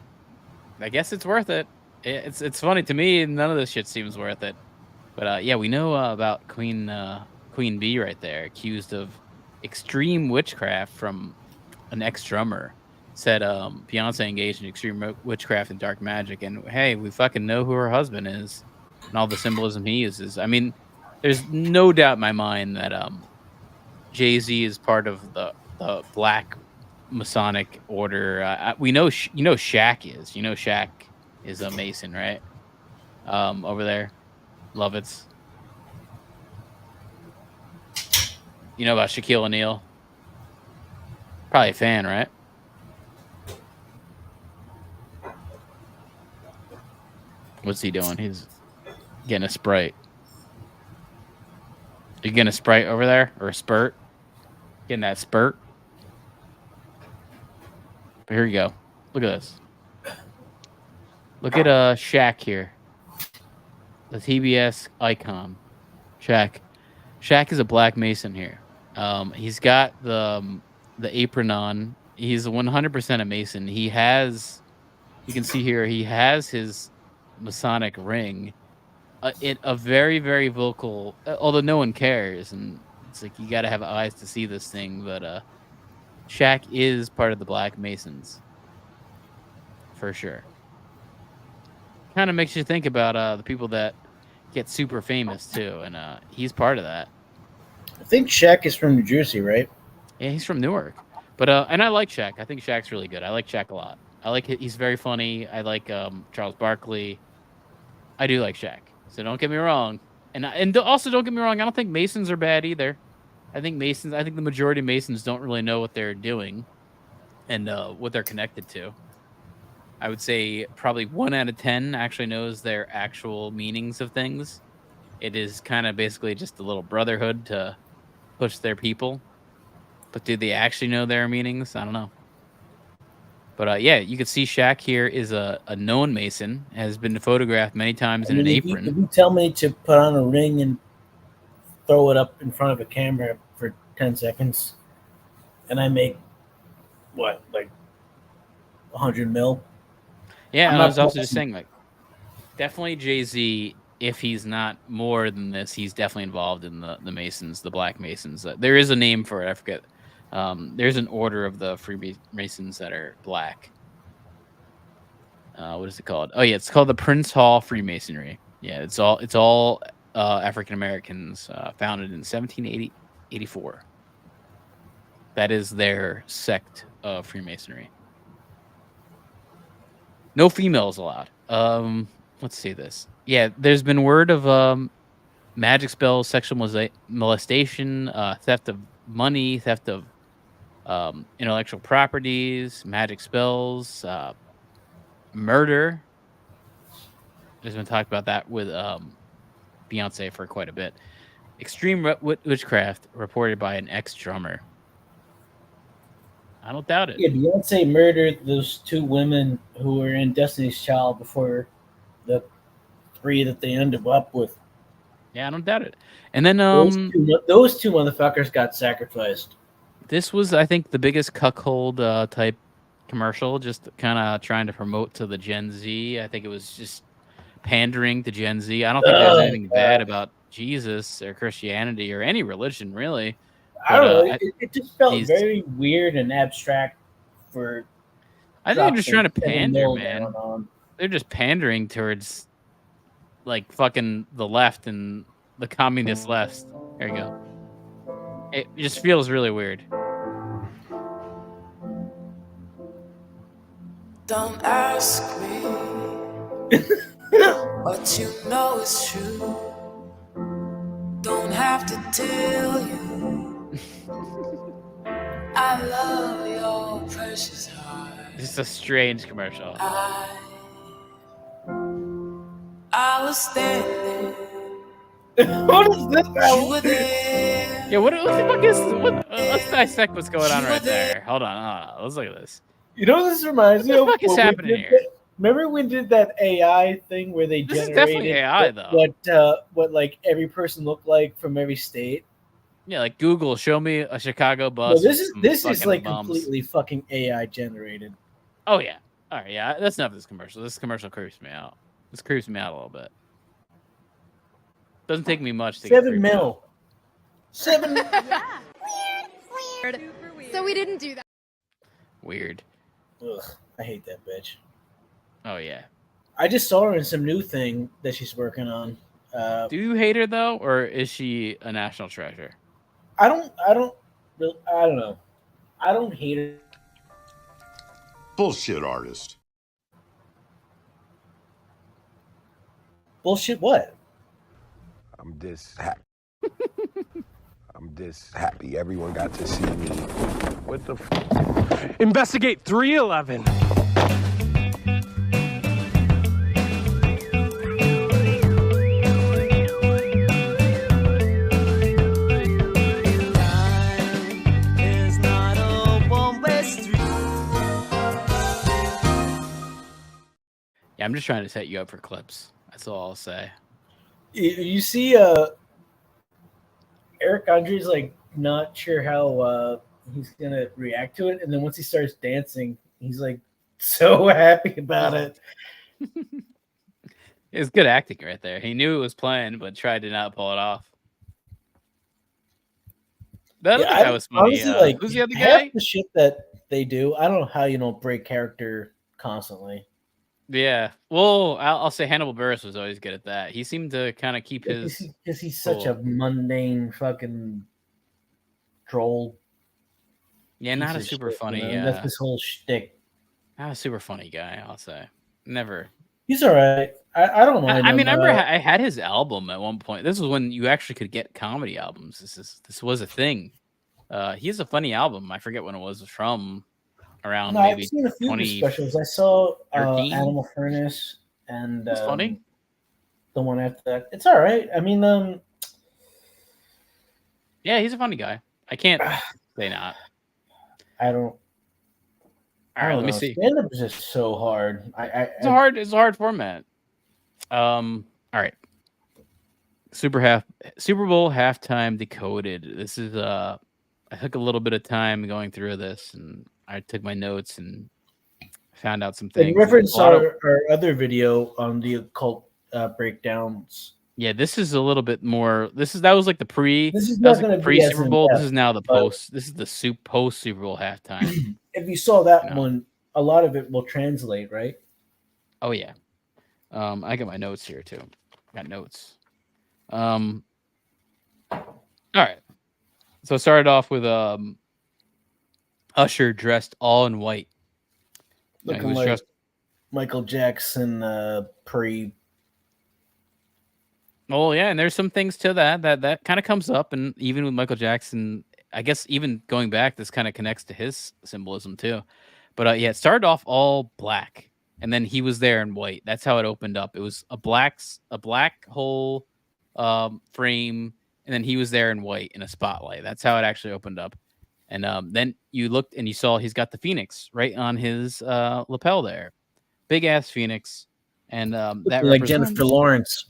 I guess it's worth it. It's funny to me. None of this shit seems worth it. But yeah, we know about Queen Bee right there, accused of extreme witchcraft from an ex-drummer. Said Beyonce engaged in extreme witchcraft and dark magic, and hey, we fucking know who her husband is and all the symbolism he uses. I mean, there's no doubt in my mind that Jay-Z is part of the Black Masonic order. We know Shaq is. You know Shaq is a Mason, right? Over there, Lovitz. You know about Shaquille O'Neal? Probably a fan, right? What's he doing? He's getting a Sprite. You getting a Sprite over there? Or a spurt? Getting that spurt? But here you go. Look at this. Look at Shaq here. The TBS icon. Shaq. Shaq is a Black Mason here. He's got the apron on. He's 100% a Mason. He has, you can see here, he has his Masonic ring. A very, very vocal, although no one cares. And it's like, you got to have eyes to see this thing. But Shaq is part of the Black Masons. For sure. Kind of makes you think about the people that get super famous too. And he's part of that. I think Shaq is from New Jersey, right? Yeah, he's from Newark. But and I like Shaq. I think Shaq's really good. I like Shaq a lot. I like he's very funny. I like Charles Barkley. I do like Shaq. So don't get me wrong. And also don't get me wrong. I don't think Masons are bad either. I think the majority of Masons don't really know what they're doing and what they're connected to. I would say probably 1 out of 10 actually knows their actual meanings of things. It is kind of basically just a little brotherhood to push their people. But do they actually know their meanings? I don't know. But yeah, you can see Shaq here is a known Mason, has been photographed many times in an apron. If you tell me to put on a ring and throw it up in front of a camera for 10 seconds, and I make, what, like 100 mil? Yeah, and I was also just saying, like, definitely Jay-Z, if he's not more than this, he's definitely involved in the Masons, the Black Masons. There is a name for it, I forget. There's an order of the Freemasons that are black. What is it called? Oh yeah, it's called the Prince Hall Freemasonry. Yeah, it's all African Americans, founded in 1784. That is their sect of Freemasonry. No females allowed. Let's see this. Yeah, there's been word of magic spells, sexual molestation, theft of money, theft of intellectual properties, magic spells, murder. There's been talk about that with Beyonce for quite a bit. Extreme witchcraft reported by an ex-drummer. I don't doubt it. Yeah, Beyonce murdered those 2 women who were in Destiny's Child before the 3 that they ended up with. Yeah, I don't doubt it. And then those two motherfuckers got sacrificed. This was, I think, the biggest cuckold type commercial, just kind of trying to promote to the Gen Z. I think it was just pandering to Gen Z. I don't think there's anything bad about Jesus or Christianity or any religion, really. I don't know. It just felt very weird and abstract for. I think they're just trying to pander, man. They're just pandering towards, like, fucking the left and the communist left. There you go. It just feels really weird. Don't ask me what you know is true. Don't have to tell you. I love your precious heart. This is a strange commercial. I was standing. What is this? You were there. Yeah, what the fuck is what? Let's dissect what's going on right there. Hold on. Let's look at this. You know what this reminds me of? What the fuck is happening here? Remember we did that AI thing where they generated definitely AI, though. What like every person looked like from every state? Yeah, like Google, show me a Chicago No, bus. this with is some fucking like bums. completely fucking AI generated. Oh yeah. All right. Yeah, that's enough of this commercial. This commercial creeps me out. This creeps me out a little bit. Doesn't take me much to get 7 creeped mil. out. 7. Weird. So we didn't do that. Weird. Ugh, I hate that bitch. Oh yeah. I just saw her in some new thing that she's working on. Do you hate her though, or is she a national treasure? I don't know. I don't hate her. Bullshit artist. Bullshit what? I'm this happy. I'm this happy. Everyone got to see me. What the Investigate 311. Yeah, I'm just trying to set you up for clips. That's all I'll say. You see, Eric Andre's like not sure how he's gonna react to it, and then once he starts dancing, he's like so happy about it. It was good acting right there. He knew it was playing, but tried to not pull it off. That other guy was funny. Honestly, like, who's the other half guy? the shit that they do, I don't know how you don't break character constantly. Yeah. Well, I'll say Hannibal Buress was always good at that. He seemed to kind of keep his. Because he's such a mundane fucking troll. Yeah, not a piece of super shit, funny. you know? That's his whole shtick. Not a super funny guy, I'll say. Never. He's all right. I don't mind. I mean, I him. remember I had his album at one point. This was when you actually could get comedy albums. This was a thing. He has a funny album. I forget when it was from. Around No, maybe I've seen a few of his 20. specials. I saw 13? Animal Furnace and It's funny. The one after that. It's all right. I mean, yeah, he's a funny guy. I can't say not. I don't. All right, let me see. Stand-up is just so hard. It's a hard format. All right. Super Bowl halftime decoded. This is I took a little bit of time going through this, and I took my notes and found out some things. In reference our other video on the occult breakdowns. Yeah, this is a little bit more. That was like the pre. This is that was not like the gonna be as pre Super Bowl. This in-depth, is now the but- post. This is the post Super Bowl halftime. If you saw that one, a lot of it will translate, right? Oh yeah. I got my notes here too. Got notes. All right. So it started off with Usher dressed all in white. He Looking was like dressed. Michael Jackson pre. Oh yeah, and there's some things to that kind of comes up, and even with Michael Jackson, I guess even going back, this kind of connects to his symbolism too. But yeah, it started off all black, and then he was there in white. That's how it opened up. It was a black hole frame, and then he was there in white in a spotlight. That's how it actually opened up. And then you looked and you saw he's got the phoenix right on his lapel there, big ass phoenix, and that like represents- Jennifer Lawrence.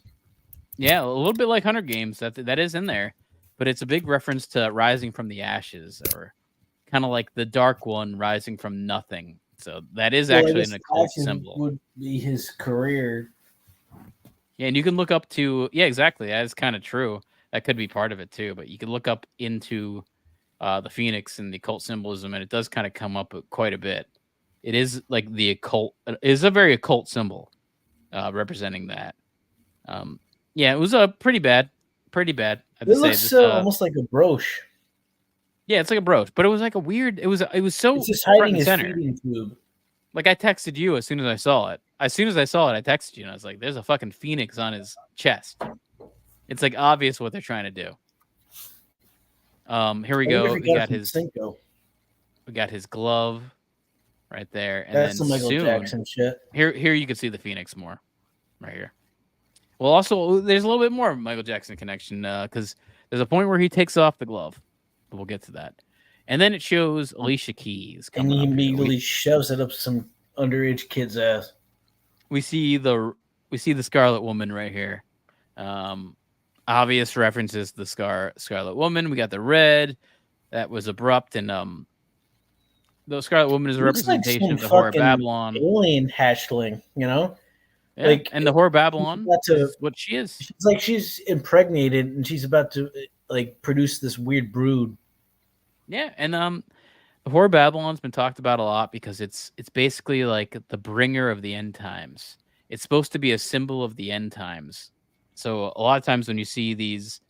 Yeah, a little bit like Hunger Games. That is in there, but it's a big reference to rising from the ashes, or kind of like the Dark One rising from nothing. So that is actually an occult Ashes symbol. would be his career. Yeah, and you can look up to exactly. That is kind of true. That could be part of it too. But you can look up into the phoenix and the occult symbolism, and it does kind of come up quite a bit. It is like the occult. It is a very occult symbol representing that. Yeah, it was pretty bad. Pretty bad. It looks almost like a brooch. Yeah, it's like a brooch, but it was like a weird. It was so. It's just front hiding and his center. feeding tube. Like I texted you as soon as I saw it. As soon as I saw it, I texted you and I was like, "There's a fucking phoenix on his chest." It's like obvious what they're trying to do. Here we go. We got his Cinco. We got his glove right there, and That's then some Michael soon, Jackson shit. Here you can see the phoenix more, right here. Well, also there's a little bit more Michael Jackson connection because there's a point where he takes off the glove. But we'll get to that, and then it shows Alicia Keys, And he coming up here. immediately shoves it up some underage kid's ass. We see the Scarlet Woman right here. obvious references to the Scarlet Woman. We got the red that was abrupt, and the Scarlet Woman is a Looks like representation some of the Whore of fucking Babylon. alien hatchling, you know? Yeah, Like, and the Whore of Babylon is what she is. She's like she's impregnated and she's about to like produce this weird brood. Yeah, and the Whore of Babylon's been talked about a lot because it's basically like the bringer of the end times. It's supposed to be a symbol of the end times. So a lot of times when you see these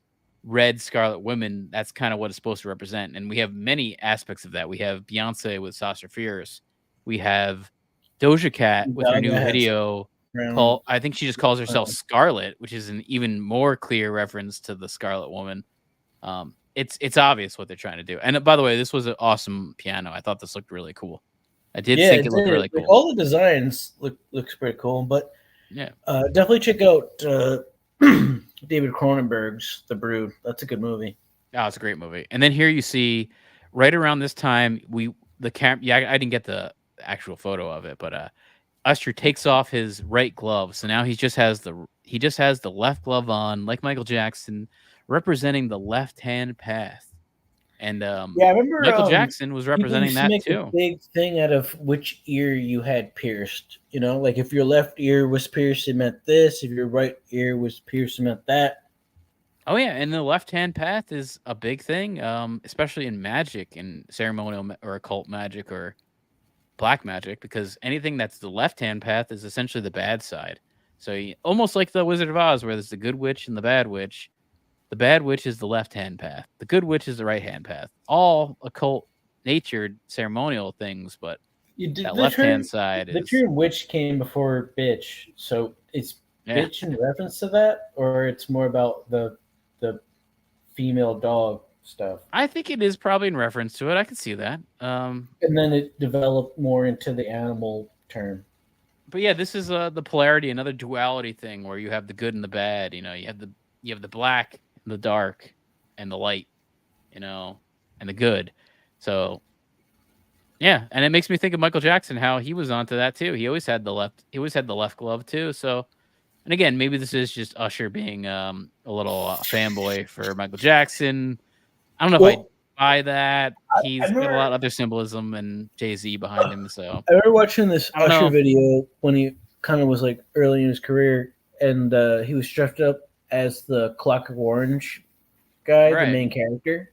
red scarlet women, that's kind of what it's supposed to represent. And we have many aspects of that. We have Beyonce with Saucer Fierce. We have Doja Cat with her new video called, I think she just calls herself Scarlet, which is an even more clear reference to the Scarlet Woman. It's obvious what they're trying to do. And by the way, this was an awesome piano. I thought this looked really cool. I did think it looked really cool. All the designs looks pretty cool, but yeah, definitely check out David Cronenberg's The Brood. That's a good movie. Oh, it's a great movie. And then here you see, right around this time, I didn't get the actual photo of it, but Usher takes off his right glove, so now he just has the left glove on, like Michael Jackson, representing the left-hand path. And I remember Michael Jackson was representing that make too. A big thing out of which ear you had pierced. You know, like if your left ear was pierced, it meant this. If your right ear was pierced, it meant that. Oh yeah, and the left-hand path is a big thing, especially in magic and ceremonial or occult magic or black magic, because anything that's the left-hand path is essentially the bad side. So almost like the Wizard of Oz, where there's the good witch and the bad witch. The bad witch is the left-hand path. The good witch is the right-hand path. All occult natured ceremonial things, but that left-hand side is... The term witch came before bitch, so it's bitch in reference to that, or it's more about the female dog stuff? I think it is probably in reference to it. I can see that. And then it developed more into the animal term. But yeah, this is the polarity, another duality thing where you have the good and the bad. You know, you have the black, the dark, and the light, you know, and the good. So yeah, and it makes me think of Michael Jackson, how he was onto that too. He always had the left glove too. So, and again, maybe this is just Usher being a little fanboy for Michael Jackson. I don't know if I buy that. He's got a lot of other symbolism and Jay-Z behind him. So I remember watching this Usher video when he kind of was like early in his career, and he was dressed up as the Clockwork Orange guy, the main character.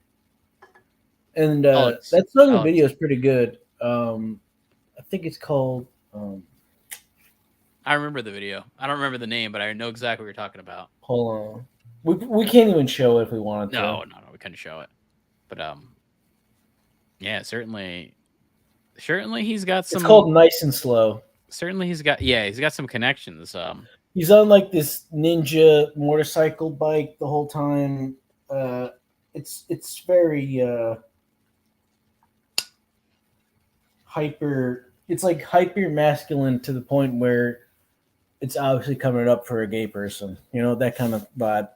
And that song and video is pretty good. I think it's called... I remember the video. I don't remember the name, but I know exactly what you're talking about. Hold on. We can't even show it if we wanted to. No, we couldn't show it. But yeah, certainly he's got some... It's called Nice and Slow. Certainly he's got some connections. He's on like this ninja motorcycle bike the whole time. It's very hyper. It's like hyper masculine to the point where it's obviously coming up for a gay person. You know, that kind of vibe.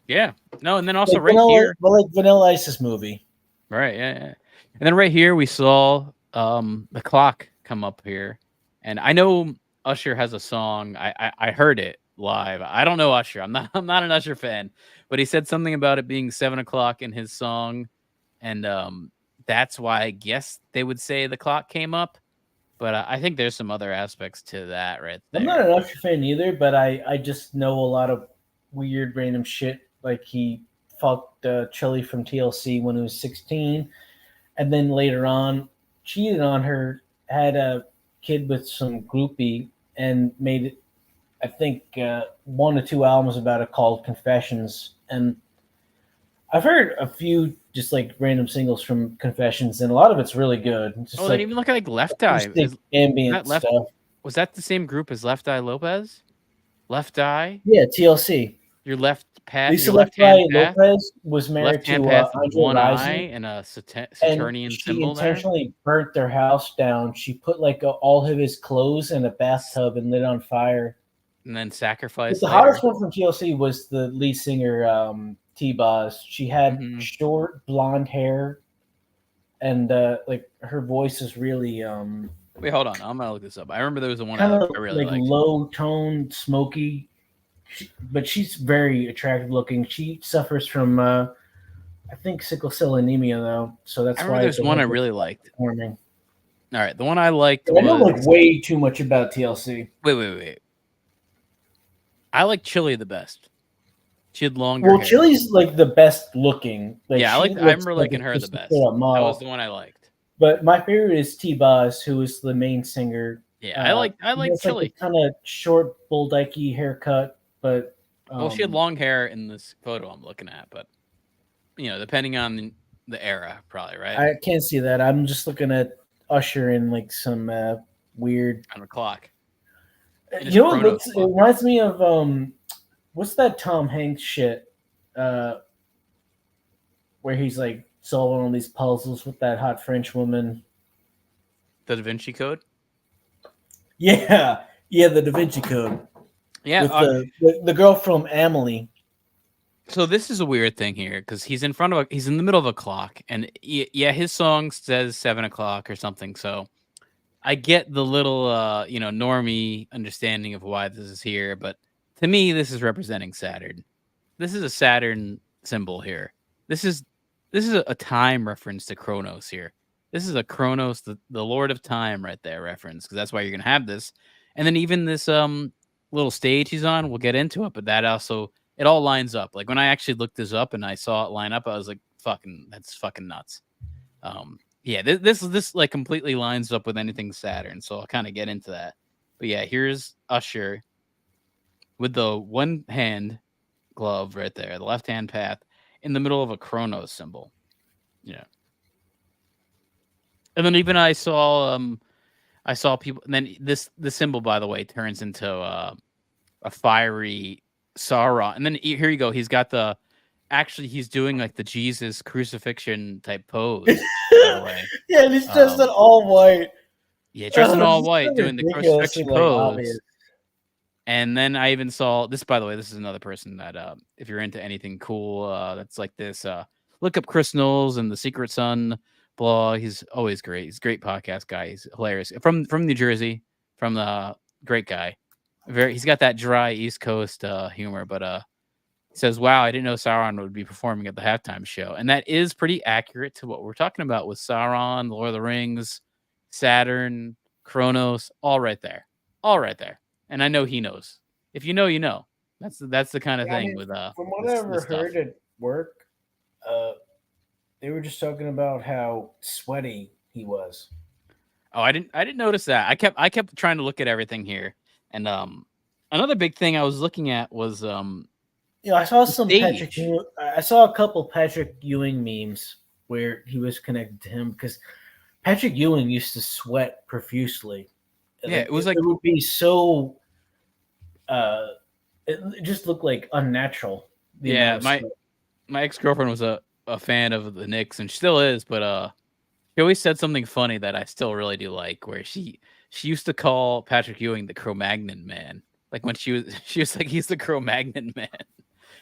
Yeah. No, and then also like here, like Vanilla Ice's movie. Right. Yeah. And then right here we saw the clock come up here, and I know Usher has a song. I heard it live. I don't know Usher. I'm not an Usher fan, but he said something about it being 7 o'clock in his song, and that's why I guess they would say the clock came up. But I think there's some other aspects to that right there. I'm not an Usher fan either, but I just know a lot of weird random shit. Like he fucked Chili from TLC when he was 16, and then later on cheated on her, had a kid with some groupie, and made it, I think, 1 or 2 albums about it called Confessions. And I've heard a few just like random singles from Confessions, and a lot of it's really good. Just they even look like Left Eye. Ambient stuff. Was that the same group as Left Eye Lopez? Left Eye? Yeah, TLC. Your left path. Lisa Left Eye Lopez was married to Andre one Rison, eye and a Saturnian symbol there. She intentionally burnt their house down. She put like all of his clothes in a bathtub and lit on fire. And then sacrificed. But the hottest one from TLC was the lead singer, T-Boz. She had short blonde hair, and like her voice is really Wait, hold on. I'm gonna look this up. I remember there was the one kind of I really like liked. low tone, smoky But she's very attractive looking. She suffers from, I think, sickle cell anemia, though. So that's I why remember there's the one I head really looks liked. performing. All right, the one I liked I know like was way too much about TLC. wait. I like Chili the best. She had longer Well, hair. Chili's like the best looking. Like, Yeah, I she remember looks liking a her the just a best. straight up That model. was the one I liked. But my favorite is T-Boz, who is the main singer. Yeah, I like He has Chili. like a kind of short, bull dykey haircut, but Well, she had long hair in this photo I'm looking at, but depending on the era, probably right. I can't see that. I'm just looking at Usher in like some weird on a clock. You know, it reminds me of what's that Tom Hanks shit? Where he's like solving all these puzzles with that hot French woman. The Da Vinci Code? Yeah, the Da Vinci Code. Yeah, with the girl from Amelie. So this is a weird thing here because he's in the middle of a clock, and yeah, his song says 7 o'clock or something. So I get the little normie understanding of why this is here, but to me, this is representing Saturn. This is a Saturn symbol here. This is a time reference to Kronos here. This is a Kronos, the Lord of Time, right there reference, because that's why you're gonna have this. And then even this little stage he's on, we'll get into it, but that also it all lines up. Like when I actually looked this up and I saw it line up, I was like, that's fucking nuts. Yeah, this like completely lines up with anything Saturn, so I'll kind of get into that. But yeah, here's Usher with the one hand glove right there, the left hand path in the middle of a Kronos symbol. Yeah. And then even I saw people, and then the symbol, by the way, turns into a fiery Sauron. And then here you go. He's got he's doing like the Jesus crucifixion type pose. By the way. Yeah, and he's dressed in all white. Yeah, dressed in all white, doing the crucifixion pose. Obvious. And then I even saw this, by the way, this is another person that if you're into anything cool that's like this, look up Chris Knowles and the Secret Sun blog. He's always great. He's a great podcast guy. He's hilarious. From New Jersey, from the great guy. He's got that dry East Coast humor, but he says, wow, I didn't know Sauron would be performing at the halftime show. And that is pretty accurate to what we're talking about with Sauron, The Lord of the Rings, Saturn, Kronos, all right there. All right there. And I know he knows. If you know, you know. That's the kind of thing with from what I ever heard at work, they were just talking about how sweaty he was. Oh, I didn't notice that. I kept trying to look at everything here. And another big thing I was looking at was I saw I saw a couple Patrick Ewing memes where he was connected to him because Patrick Ewing used to sweat profusely. Yeah, it was like it would be so. It just looked like unnatural. Yeah, my ex-girlfriend was a fan of the Knicks and she still is, but she always said something funny that I still really do like, where she used to call Patrick Ewing the Cro-Magnon man. Like when she was like, he's the Cro-Magnon man.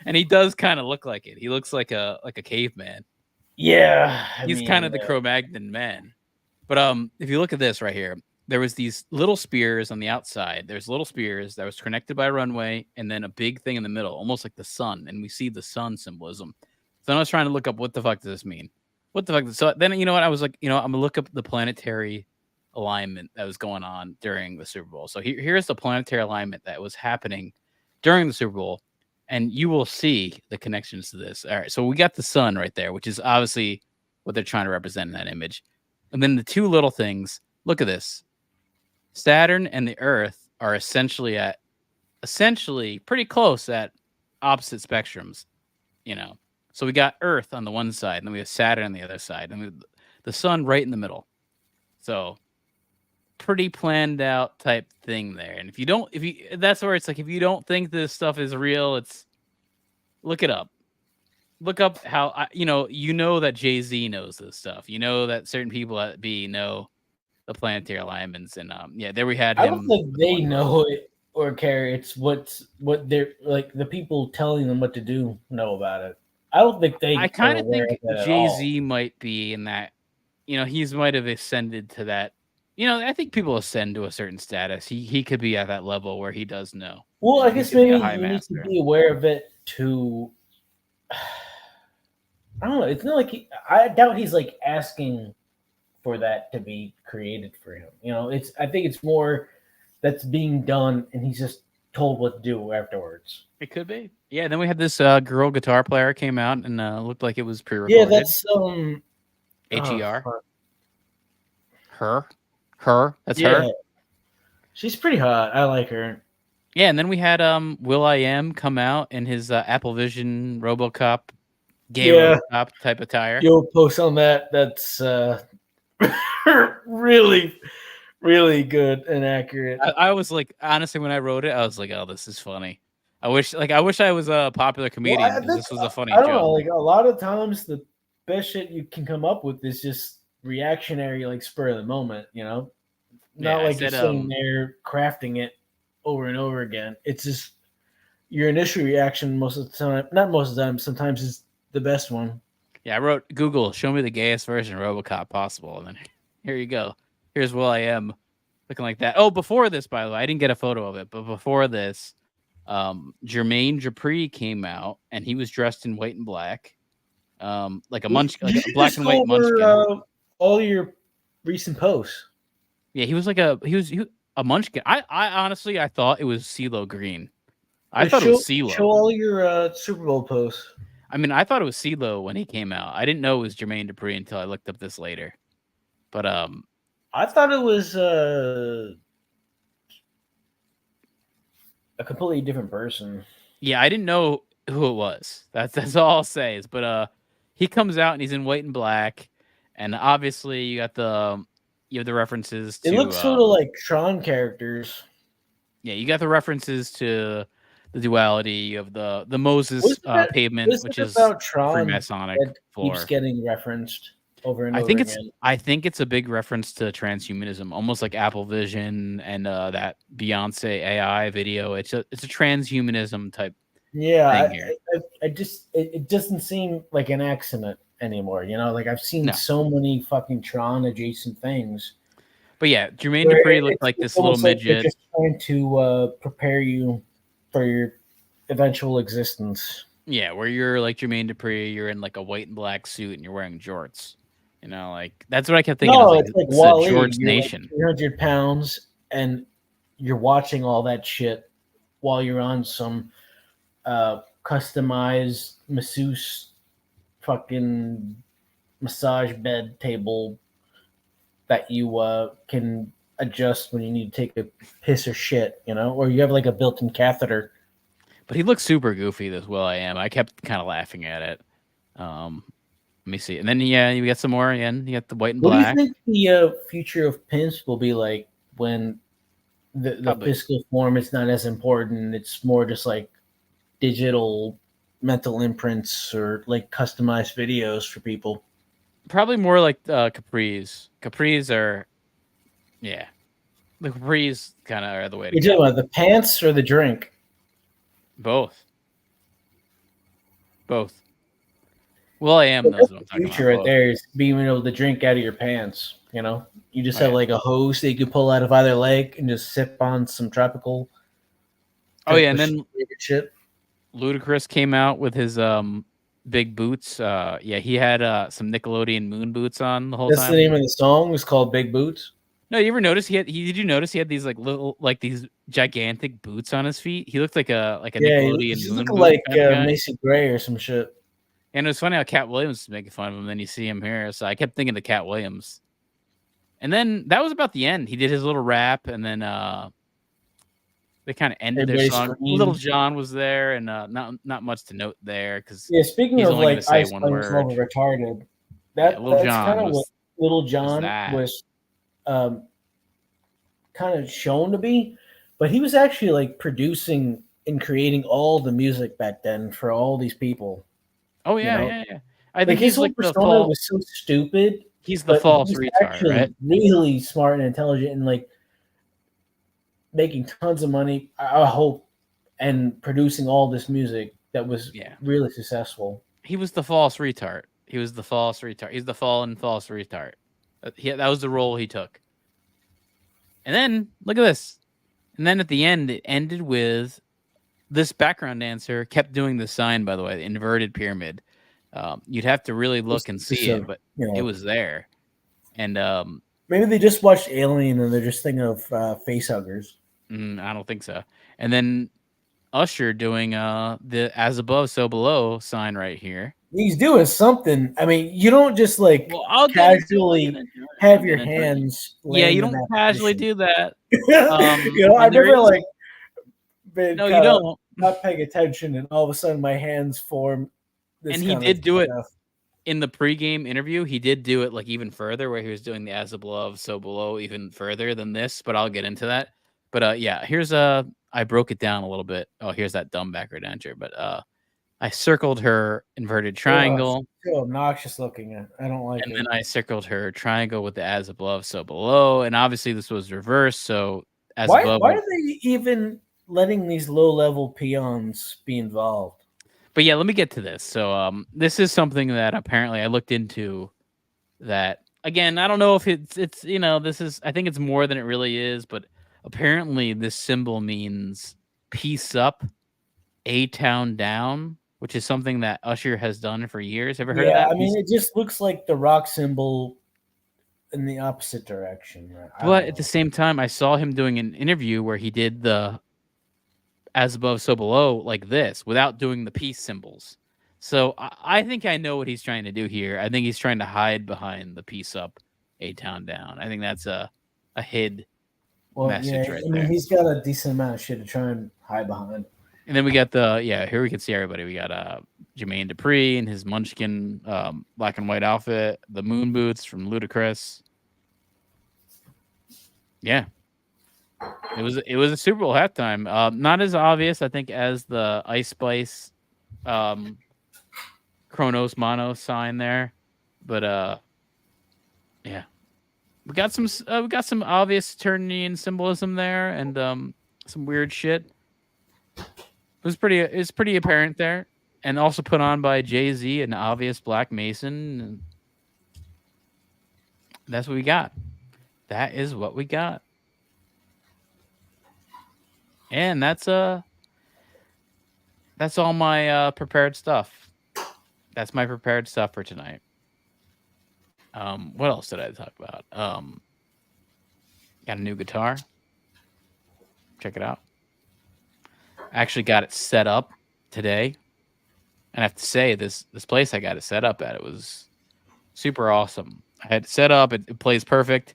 And he does kind of look like it. He looks like a caveman. Yeah. He's kind of the Cro-Magnon man. But if you look at this right here, there was these little spears on the outside. There's little spears that was connected by a runway, and then a big thing in the middle, almost like the sun. And we see the sun symbolism. So I was trying to look up what the fuck does this mean? What the fuck? So then, you know what? I was like, I'm gonna look up the planetary alignment that was going on during the Super Bowl. So here's the planetary alignment that was happening during the Super Bowl, and you will see the connections to this. All right, so we got the sun right there, which is obviously what they're trying to represent in that image. And then the two little things. Look at this. Saturn and the Earth are essentially pretty close at opposite spectrums, So we got Earth on the one side, and then we have Saturn on the other side, and we have the sun right in the middle. So pretty planned out type thing there. And that's where it's like, if you don't think this stuff is real, look it up. Look up how that Jay-Z knows this stuff. That certain people at B know the planetary alignments, and there we had him. I don't think they know it or care. It's what they're like, the people telling them what to do know about it. I don't think they. I kind of think Jay-Z might be in that. He's might have ascended to that. I think people ascend to a certain status. He could be at that level where he does know. Well, I He guess could be a maybe high you need to master. be aware of it to. I don't know. It's not like I doubt he's like asking for that to be created for him. It's. I think it's more that's being done, and he's just told what to do afterwards. It could be. Yeah. Then we had this girl guitar player came out and looked like it was Yeah, pre-recorded. that's HER. fuck. Her. That's Yeah, her. she's pretty hot. I like her. Yeah, and then we had Will I Am come out in his Apple Vision RoboCop, gay RoboCop type attire. You'll post on that. That's really, really good and accurate. I was like, honestly, when I wrote it, I was like, oh, this is funny. I wish I was a popular comedian because this was a funny I don't joke. know. Like a lot of times, the best shit you can come up with is just reactionary, like spur of the moment. Not like you're sitting there crafting it over and over again. It's just your initial reaction most of the time. Not most of the time. Sometimes is the best one. Yeah, I wrote Google, show me the gayest version of RoboCop possible, and then here you go. Here's Will I Am looking like that. Oh, before this, by the way, I didn't get a photo of it, but before this, Jermaine Dupri came out, and he was dressed in white and black, like a munchkin, like a black and white munchkin. All your recent posts. Yeah, he was like a munchkin. I honestly I thought it was CeeLo Green. I thought it was CeeLo. Show all your Super Bowl posts. I mean, I thought it was CeeLo when he came out. I didn't know it was Jermaine Dupri until I looked up this later. But I thought it was a completely different person. Yeah, I didn't know who it was. That's all I'll say. Is but he comes out and he's in white and black, and obviously you have the references to. It looks sort of like Tron characters. Yeah, you got the references to the duality. You have the Moses pavement, which is about Tron Freemasonic that floor. Keeps getting referenced over and I over think again. I think it's a big reference to transhumanism, almost like Apple Vision and that Beyonce AI video. It's a transhumanism type. Yeah, thing here. I just it doesn't seem like an accident anymore. Like I've seen so many fucking Tron adjacent things. But yeah, Jermaine Dupri looked like this little midget. They're just trying to prepare you for your eventual existence. Yeah, where you're like Jermaine Dupri, you're in like a white and black suit and you're wearing jorts. Like that's what I kept thinking. No, of, it's like Wall-E. Jorts You're Nation. Like 300 pounds, and you're watching all that shit while you're on some customized masseuse fucking massage bed table that you can adjust when you need to take a piss or shit, or you have like a built-in catheter. But he looks super goofy, this Will I Am. I kept kind of laughing at it. Let me see. And then, you got some more again. You got the white and black. What do you think the future of pimps will be like when the physical form is not as important? It's more just like digital mental imprints or like customized videos for people. Probably more like capris. Capris are, the capris kind of are the way to go. You're talking about the pants or the drink? Both. Will I Am knows what I'm talking future about. Right there is being able to drink out of your pants. You just have like a hose that you can pull out of either leg and just sip on some tropical. Oh yeah, and then shit. Ludacris came out with his big boots. He had some Nickelodeon moon boots on the whole time. That's the name of the song. It's called Big Boots. No, you ever notice did you notice he had these like little these gigantic boots on his feet? He looked like a Nickelodeon moon boot like Macy Gray or some shit. And it was funny how Cat Williams was making fun of him. Then you see him here, so I kept thinking of Cat Williams. And then that was about the end. He did his little rap, and then they kind of ended their song. Little John was there, and not much to note there because speaking of like say one word. Retarded, that's kind of what Little John was kind of shown to be, but he was actually like producing and creating all the music back then for all these people. Oh yeah. I think his whole persona was so stupid. He's the false retard, right? Really smart and intelligent, and like making tons of money. I hope, and producing all this music that was really successful. He was the false retard. He's the fallen false retard. That was the role he took. And then look at this. And then at the end, it ended with this background dancer kept doing the sign, by the way, the inverted pyramid. You'd have to really look and see it, but it was there. And maybe they just watched Alien and they're just thinking of face huggers. I don't think so. And then Usher doing the as above, so below sign right here. He's doing something. I mean, you don't just like casually have your hands. Yeah, you don't casually do that. I've never like been. No, you don't. Not paying attention, and all of a sudden my hands form. And he did do it in the pregame interview. He did do it like even further, where he was doing the as above, so below, even further than this. But I'll get into that. But yeah, here's I broke it down a little bit. Oh, here's that dumb background dancer. But I circled her inverted triangle. So obnoxious looking. I don't like it. And then I circled her triangle with the as above, so below. And obviously this was reversed. So as above. Why are they even letting these low level peons be involved? But yeah, let me get to this. So this is something that apparently I looked into. That again, I don't know if it's this is, I think it's more than it really is, but apparently this symbol means peace up, a town down, which is something that Usher has done for years. Ever heard of that? I mean, it just looks like the rock symbol in the opposite direction. But at the same time, I saw him doing an interview where he did the as above, so below like this without doing the peace symbols. So I think I know what he's trying to do here. I think he's trying to hide behind the peace up, a town down. I think that's a hid message right there. He's got a decent amount of shit to try and hide behind. And then we got here we can see everybody. We got Jermaine Dupri in his Munchkin black and white outfit, the moon boots from Ludacris. Yeah. It was a Super Bowl halftime. Not as obvious, I think, as the Ice Spice Kronos Mono sign there. But yeah. We got some obvious Saturnian symbolism there and some weird shit. It was pretty apparent there, and also put on by Jay-Z, an obvious Black Mason. And that's what we got. That is what we got, and that's all my prepared stuff. That's my prepared stuff for tonight. What else did I talk about? Got a new guitar. Check it out. I actually got it set up today. And I have to say, this place I got it set up at, it was super awesome. I had it set up. It plays perfect.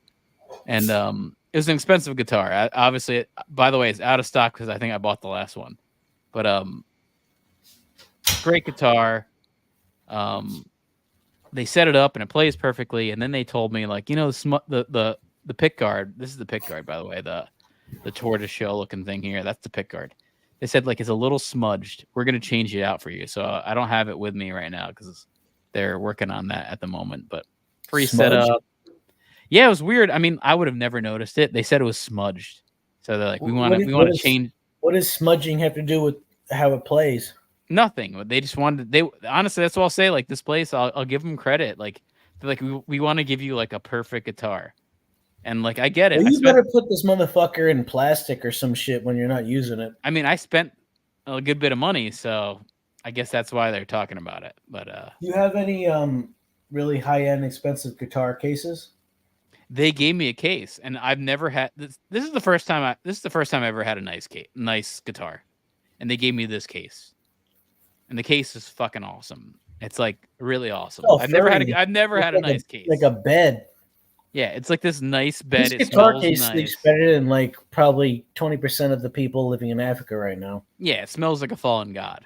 And it was an expensive guitar. Obviously, by the way, it's out of stock because I think I bought the last one. But great guitar. They set it up and it plays perfectly. And then they told me, like, the pick guard. This is the pick guard, by the way. The tortoise shell looking thing here. That's the pick guard. They said, like, it's a little smudged. We're going to change it out for you. So I don't have it with me right now because they're working on that at the moment. But pre-set up. Yeah, it was weird. I mean, I would have never noticed it. They said it was smudged. So they're like, we want to change. What does smudging have to do with how it plays? Nothing. They just wanted. Honestly, that's what I'll say. Like, this place, I'll give them credit. Like, they're like, we want to give you like a perfect guitar. And like, I get it. Well, you better put this motherfucker in plastic or some shit when you're not using it. I mean, I spent a good bit of money, so I guess that's why they're talking about it. But do you have any really high-end expensive guitar cases? They gave me a case, and I've never had this. This is the first time I ever had a nice guitar, and they gave me this case, and the case is fucking awesome. It's like really awesome. I've never had a nice case, like a bed. Yeah, it's like this nice bed. This guitar case sleeps better than like probably 20% of the people living in Africa right now. Yeah, it smells like a fallen god.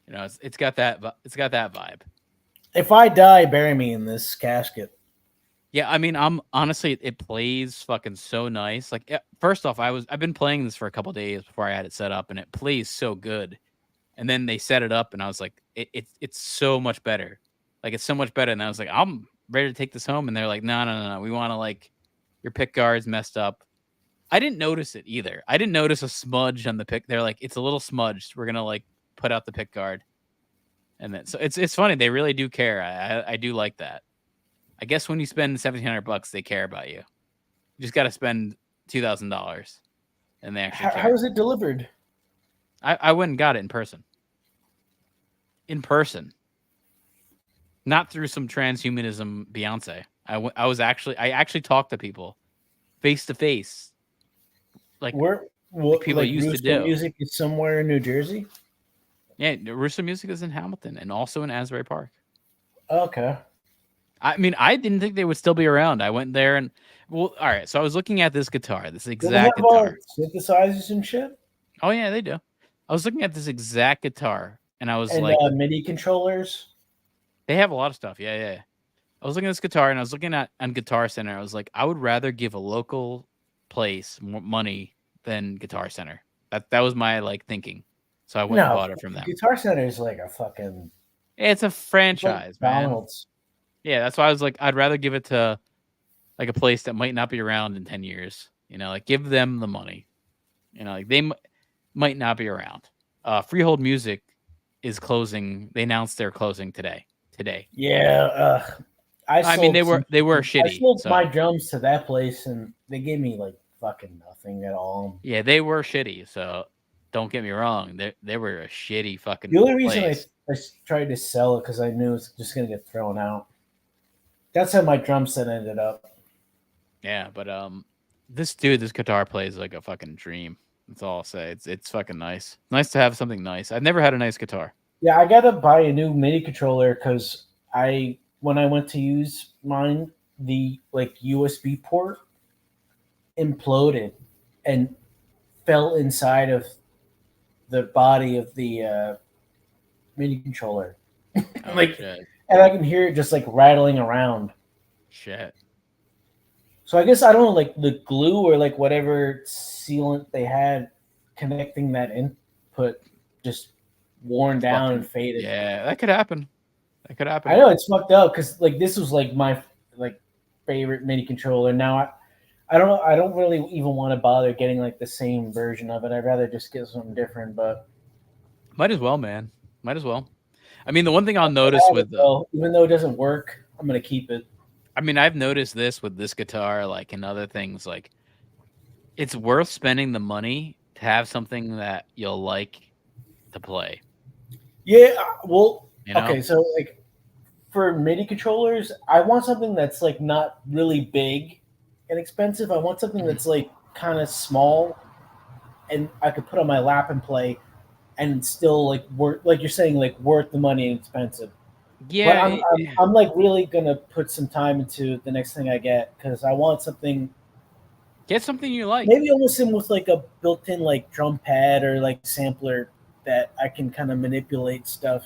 It's got that vibe. If I die, bury me in this casket. Yeah, I mean, it plays fucking so nice. Like, first off, I've been playing this for a couple days before I had it set up, and it plays so good. And then they set it up, and I was like, it's so much better. Like, it's so much better. And I was like, I'm ready to take this home. And they're like, no. We want to, like, your pick guard's messed up. I didn't notice it either. I didn't notice a smudge on the pick. They're like, it's a little smudged. We're gonna like put out the pick guard. And then so it's funny. They really do care. I do like that. I guess when you spend $1,700, they care about you. You just got to spend $2,000, and they actually How is it delivered? I went and got it in person. In person, not through some transhumanism Beyonce. I actually talked to people face to face, like people like used to Rooster do. Music is somewhere in New Jersey. Yeah, Rooster Music is in Hamilton and also in Asbury Park. Okay. I mean, I didn't think they would still be around. I went there and all right. So I was looking at this guitar, this Do they exact have guitar. synthesizers and shit? Oh yeah, they do. I was looking at this exact guitar, and I was And like, MIDI controllers. they have a lot of stuff. Yeah. I was looking at this guitar, and I was looking at on Guitar Center. I was like, I would rather give a local place more money than Guitar Center. That was my thinking. So I went and bought it from them. Guitar Center is like a fucking. It's a franchise, man. McDonald's. Yeah, that's why I was like, I'd rather give it to like a place that might not be around in 10 years. Give them the money. They might not be around. Freehold Music is closing. They announced they're closing today. Yeah, I mean, they were shitty. I sold my drums to that place, and they gave me like fucking nothing at all. Yeah, they were shitty. So don't get me wrong. They were a shitty fucking. The only reason place. I tried to sell it because I knew it was just gonna get thrown out. That's how my drum set ended up. Yeah, but this guitar plays like a fucking dream. That's all I'll say. It's fucking nice. Nice to have something nice. I've never had a nice guitar. Yeah, I gotta buy a new MIDI controller because when I went to use mine, the USB port imploded and fell inside of the body of the MIDI controller. Shit. And I can hear it just rattling around. Shit. So I guess I don't know, the glue or whatever sealant they had connecting that input just worn down and faded. Yeah, that could happen. I know it's fucked up because this was my favorite MIDI controller. Now I don't know. I don't really even want to bother getting the same version of it. I'd rather just get something different. But might as well, man. Might as well. I mean, the one thing I'll notice with even though it doesn't work, I'm gonna keep it. I mean, I've noticed this with this guitar, and other things. It's worth spending the money to have something that you'll like to play. Yeah. Well. Okay. So for MIDI controllers, I want something that's not really big and expensive. I want something that's kind of small, and I could put on my lap and play, and still worth you're saying worth the money and expensive. Yeah, but I'm really gonna put some time into the next thing I get because I want something. Get something you like. Maybe almost in with a built-in drum pad or sampler that I can kind of manipulate stuff.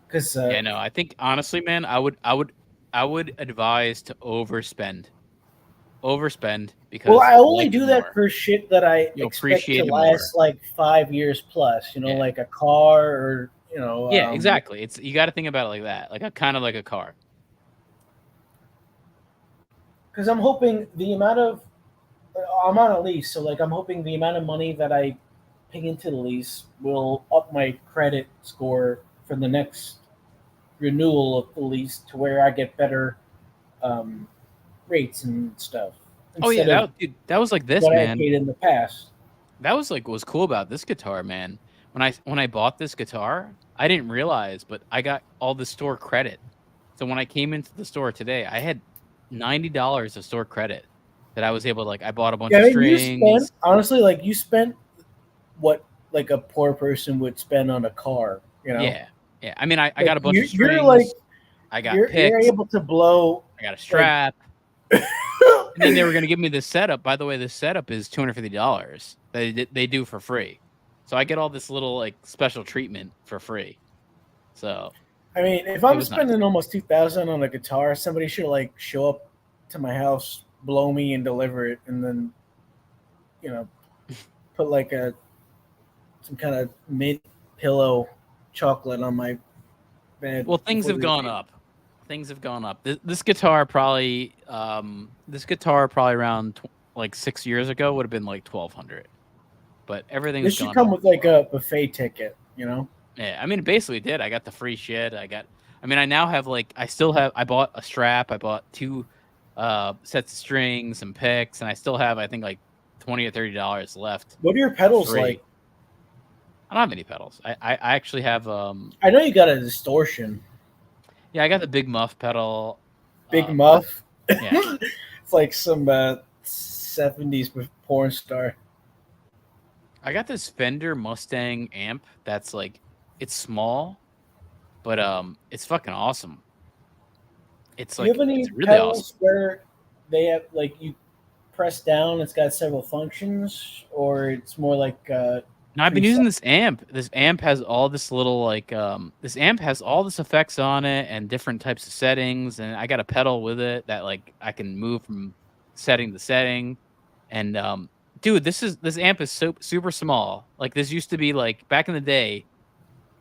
Because I think honestly, man, I would advise to overspend because I only do that for shit that I expect to last more. 5 years plus. Like a car or Yeah, exactly. You got to think about it like that, like a car. Because I'm hoping I'm on a lease, so I'm hoping the amount of money that I pay into the lease will up my credit score for the next renewal of the lease to where I get better rates and stuff. Oh yeah, that was this, what man. I paid in the past. That was what was cool about this guitar, man. When I bought this guitar, I didn't realize, but I got all the store credit. So when I came into the store today, I had $90 of store credit that I was able to I bought a bunch of strings. Honestly, you spent what a poor person would spend on a car. Yeah. I mean, I got a bunch of strings. I got picks. You're able to blow. I got a strap. And then they were going to give me this setup. By the way, this setup is $250. They do for free. So I get all this little special treatment for free. So I mean, if I'm spending almost $2,000 on a guitar, somebody should show up to my house, blow me, and deliver it, and then put some kind of mint pillow chocolate on my bed. Well, things have gone up. Things have gone up. This guitar probably around 6 years ago would have been $1,200. But everything. This should come with a buffet ticket, Yeah, I mean, it basically did. I got the free shit. I now have I bought a strap. I bought two sets of strings and picks, and I still have, I think, like $20 or $30 left. What are your pedals free. like? I don't have any pedals. I actually have I know you got a distortion. Yeah, I got the Big Muff pedal. Big Muff? Yeah. It's like some 70s porn star. I got this Fender Mustang amp that's like, it's small, but it's fucking awesome. It's Do like, you have any it's really pedals awesome. where they have, like, you press down, it's got several functions, or it's more like No, I've been using this amp. This amp has all this little like this amp has all this effects on it and different types of settings, and I got a pedal with it that like I can move from setting to setting. And dude, this amp is so super small. Like this used to be like back in the day,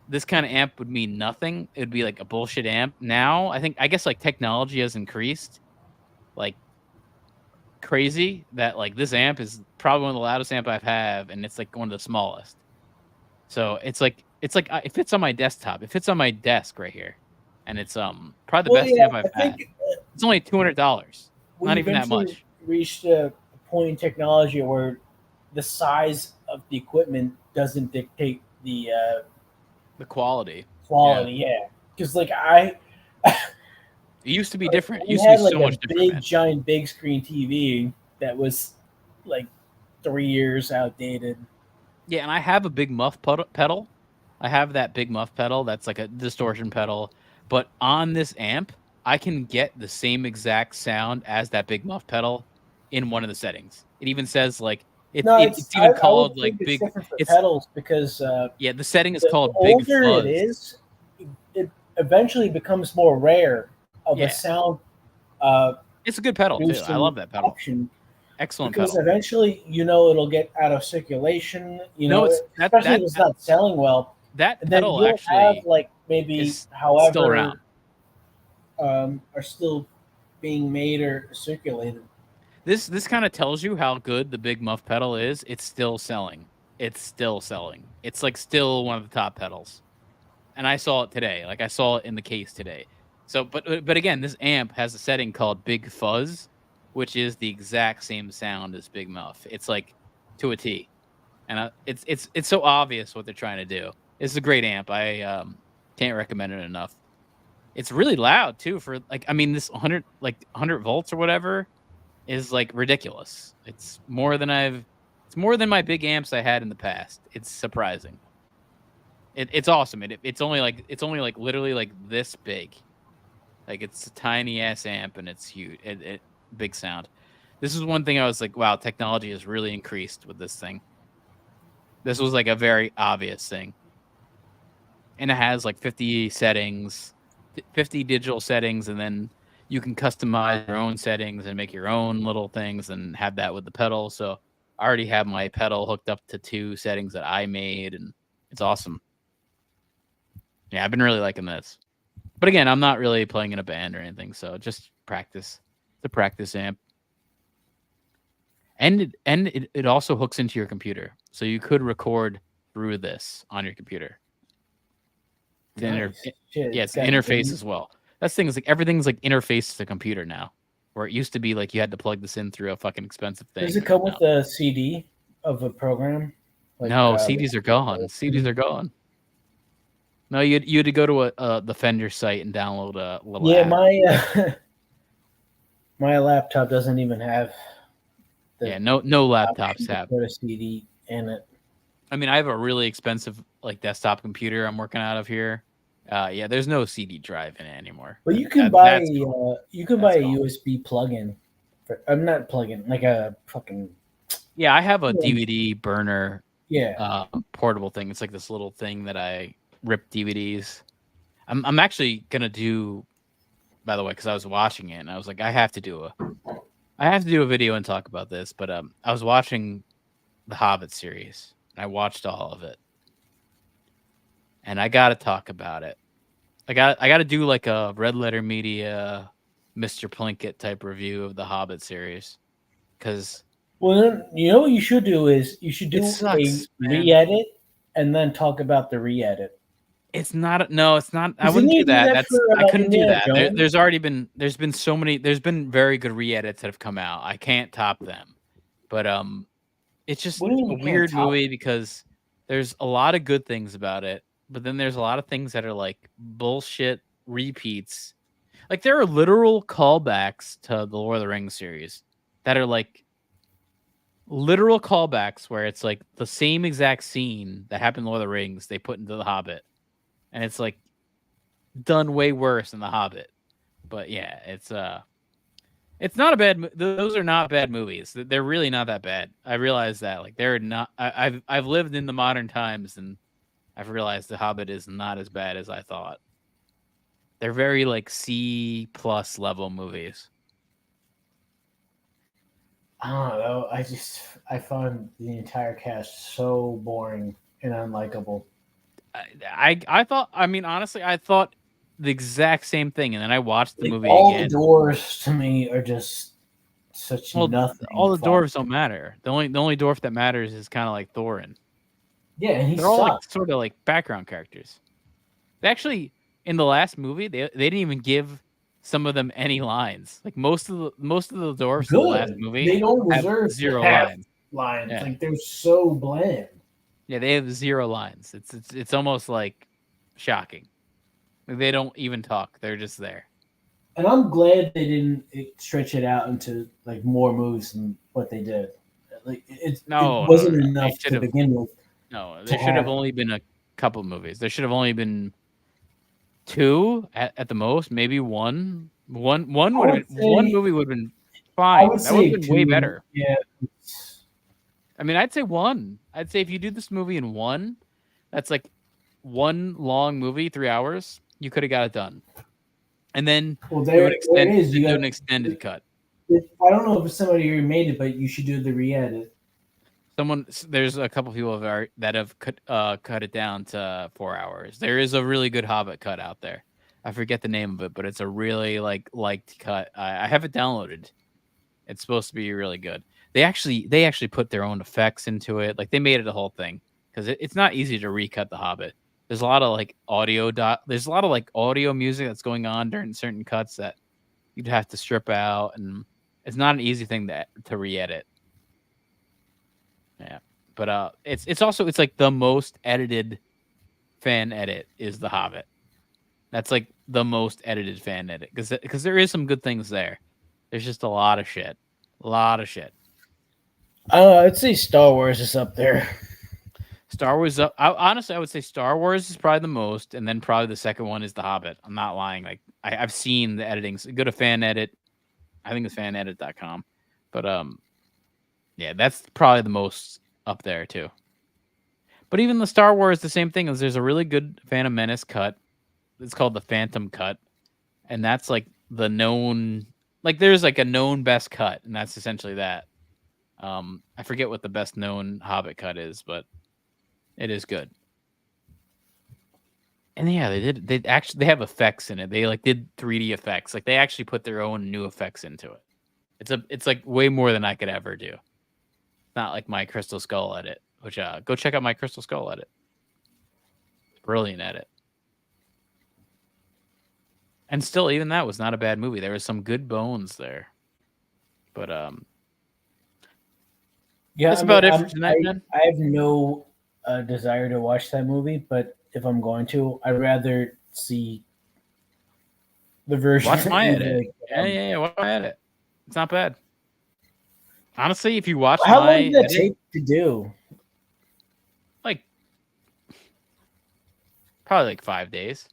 this kind of amp would mean nothing. It would be like a bullshit amp. Now, I guess like technology has increased like crazy that like this amp is probably one of the loudest amp I've had, and it's like one of the smallest. So it's like it fits on my desktop. It fits on my desk right here, and it's probably the best amp I've had. It's only $200. Not even that much. Reached a point in technology where the size of the equipment doesn't dictate the quality. Yeah, because like it used to be different. It we used to had be like so a much different. big Man. giant big screen TV that was like 3 years outdated. Yeah, and I have a Big Muff pedal. I have that Big Muff pedal that's like a distortion pedal, but on this amp, I can get the same exact sound as that Big Muff pedal in one of the settings. It even says like it's even called like big. It's pedals because yeah, the setting is the called Big Fuzz. The older it is, it eventually becomes more rare of a sound. It's a good pedal too. I love that pedal. Option. Excellent because pedal. eventually, it'll get out of circulation. Especially if it's not selling well. That and then pedal you'll actually have like maybe however still around. Are still being made or circulated. This kind of tells you how good the Big Muff pedal is. It's still selling. It's like still one of the top pedals. And I saw it today. Like I saw it in the case today. So, but again, this amp has a setting called Big Fuzz, which is the exact same sound as Big Muff. It's like to a T, and it's so obvious what they're trying to do. It's a great amp. I can't recommend it enough. It's really loud too. For like, I mean, this 100 volts or whatever is like ridiculous. It's more than my big amps I had in the past. It's surprising. It's awesome. It's only like literally like this big. Like it's a tiny ass amp and it's huge. Big sound. This is one thing I was like, wow, technology has really increased with this thing. This was like a very obvious thing. And it has like 50 settings, 50 digital settings, and then you can customize your own settings and make your own little things and have that with the pedal. So I already have my pedal hooked up to 2 settings that I made, and it's awesome. Yeah, I've been really liking this. But again, I'm not really playing in a band or anything, so just practice. It's a practice amp. And it also hooks into your computer. So you could record through this on your computer. It's an interface as well. That's things like everything's like interfaced to the computer now. Where it used to be like you had to plug this in through a fucking expensive thing. Does it come with a CD of a program? Like, no, CDs are gone. CDs are gone. No, you had to go to the Fender site and download a little app. My laptop doesn't even have. No laptops have. Put a CD in it. I mean, I have a really expensive like desktop computer I'm working out of here. There's no CD drive in it anymore. But you can buy a USB plug-in. I'm not plug-in, like a fucking. Yeah, I have a DVD burner. Yeah. Portable thing. It's like this little thing that I rip DVDs. I'm actually gonna do, by the way, because I was watching it and I was like, I have to do a video and talk about this. But I was watching the Hobbit series. And I watched all of it. And I gotta talk about it. I gotta do like a Red Letter Media, Mr. Plinkett type review of the Hobbit series. Because what you should do is you should do a re-edit and then talk about the re-edit. It's not. No, it's not. I Didn't wouldn't he do do that. that That's. for, I couldn't do Indiana that. Jones? There's been so many. There's been very good re-edits that have come out. I can't top them. But it's just What do you mean a you can't weird top movie because there's a lot of good things about it, but then there's a lot of things that are like bullshit repeats. Like there are literal callbacks to the Lord of the Rings series that are like literal callbacks where it's like the same exact scene that happened in Lord of the Rings they put into The Hobbit, and it's like done way worse than The Hobbit. But yeah, it's not a bad. Those are not bad movies. They're really not that bad. I realize that. Like they're not. I've lived in the modern times, and I've realized The Hobbit is not as bad as I thought. They're very like C+ level movies. I don't know. I found the entire cast so boring and unlikable. I thought. I mean, honestly, I thought the exact same thing, and then I watched the Like, movie all again. the dwarves to me are just such Well, nothing. all the fun. dwarves don't matter. The only dwarf that matters is kind of like Thorin. Yeah, and he They're all like sucks. sort of like background characters. They actually, in the last movie, they didn't even give some of them any lines. Like most of the dwarves in the last Good. movie They don't have deserve zero to have lines. lines. Yeah. Like they're so bland. Yeah, they have zero lines. It's almost like shocking. Like, they don't even talk. They're just there. And I'm glad they didn't stretch it out into like more movies than what they did. Like it wasn't enough to begin with. No, there should have only been a couple movies. There should have only been 2 at the most, maybe one. One would have been, one movie would have been fine. That would have been way better. Yeah. I mean, I'd say 1. I'd say if you do this movie in 1, that's like one long movie, 3 hours. You could have got it done, and then Well, there it is. You You do got an extended cut. I don't know if somebody remade it, but you should do the re-edit. There's a couple people that have cut it down to 4 hours. There is a really good Hobbit cut out there. I forget the name of it, but it's a really liked cut. I have it downloaded. It's supposed to be really good. They actually put their own effects into it. Like they made it a whole thing because it's not easy to recut the Hobbit. There's a lot of like there's a lot of like audio music that's going on during certain cuts that you'd have to strip out, and it's not an easy thing to re-edit. Yeah, but it's also like the most edited fan edit is The Hobbit. That's like the most edited fan edit because there is some good things there. There's just a lot of shit. I'd say Star Wars is up there. Star Wars up. Honestly, I would say Star Wars is probably the most, and then probably the second one is The Hobbit. I'm not lying. Like I've seen the editings. Go to fan edit. I think it's fanedit.com. But yeah, that's probably the most up there too. But even the Star Wars, the same thing. Is there's a really good Phantom Menace cut. It's called the Phantom Cut, and that's like the known. Like there's like a known best cut, and that's essentially that. I forget what the best known Hobbit cut is, but it is good. And yeah, they have effects in it. They like did 3D effects. Like they actually put their own new effects into it. It's like way more than I could ever do. Not like my Crystal Skull edit, which go check out my Crystal Skull edit. It's a brilliant edit. And still, even that was not a bad movie. There was some good bones there. But yeah, that's about it for tonight, man. I have no desire to watch that movie, but if I'm going to, I'd rather see the version. Watch my edit. Yeah. Watch my edit. It's not bad. Honestly, if you watch how my long did that edit, take to do? Like probably like 5 days.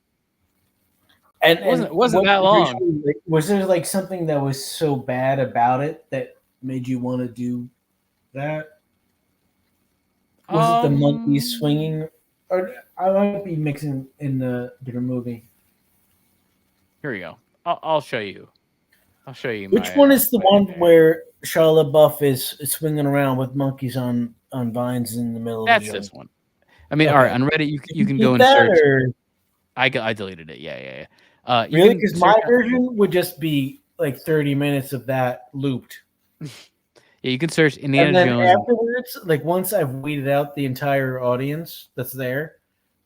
And it wasn't that long. Was there like something that was so bad about it that made you want to do that? Was it the monkeys swinging? Or I might be mixing in the different movie. Here we go. I'll show you. I'll show you. Which one is the one where Shia LaBeouf is swinging around with monkeys on vines in the middle That's of the this one. I mean, all right, on Reddit, you can go and search. I deleted it. Yeah. Really? Because my version would just be like 30 minutes of that looped. Yeah, you can search Indiana and then Jones. Afterwards, like once I've weeded out the entire audience that's there,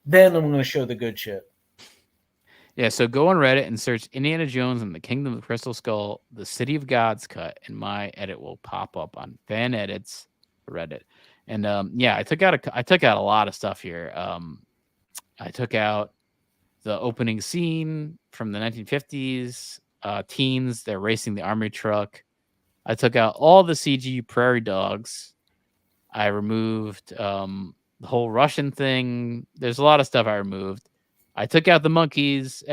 Then I'm going to show the good shit. Yeah, so go on Reddit and search Indiana Jones and the Kingdom of the Crystal Skull, the City of God's cut, and my edit will pop up on Fan Edits Reddit. And yeah, I took out a lot of stuff here. I took out the opening scene from the 1950s, teens, they're racing the army truck. I took out all the CG prairie dogs. I removed the whole Russian thing. There's a lot of stuff I removed. I took out the monkeys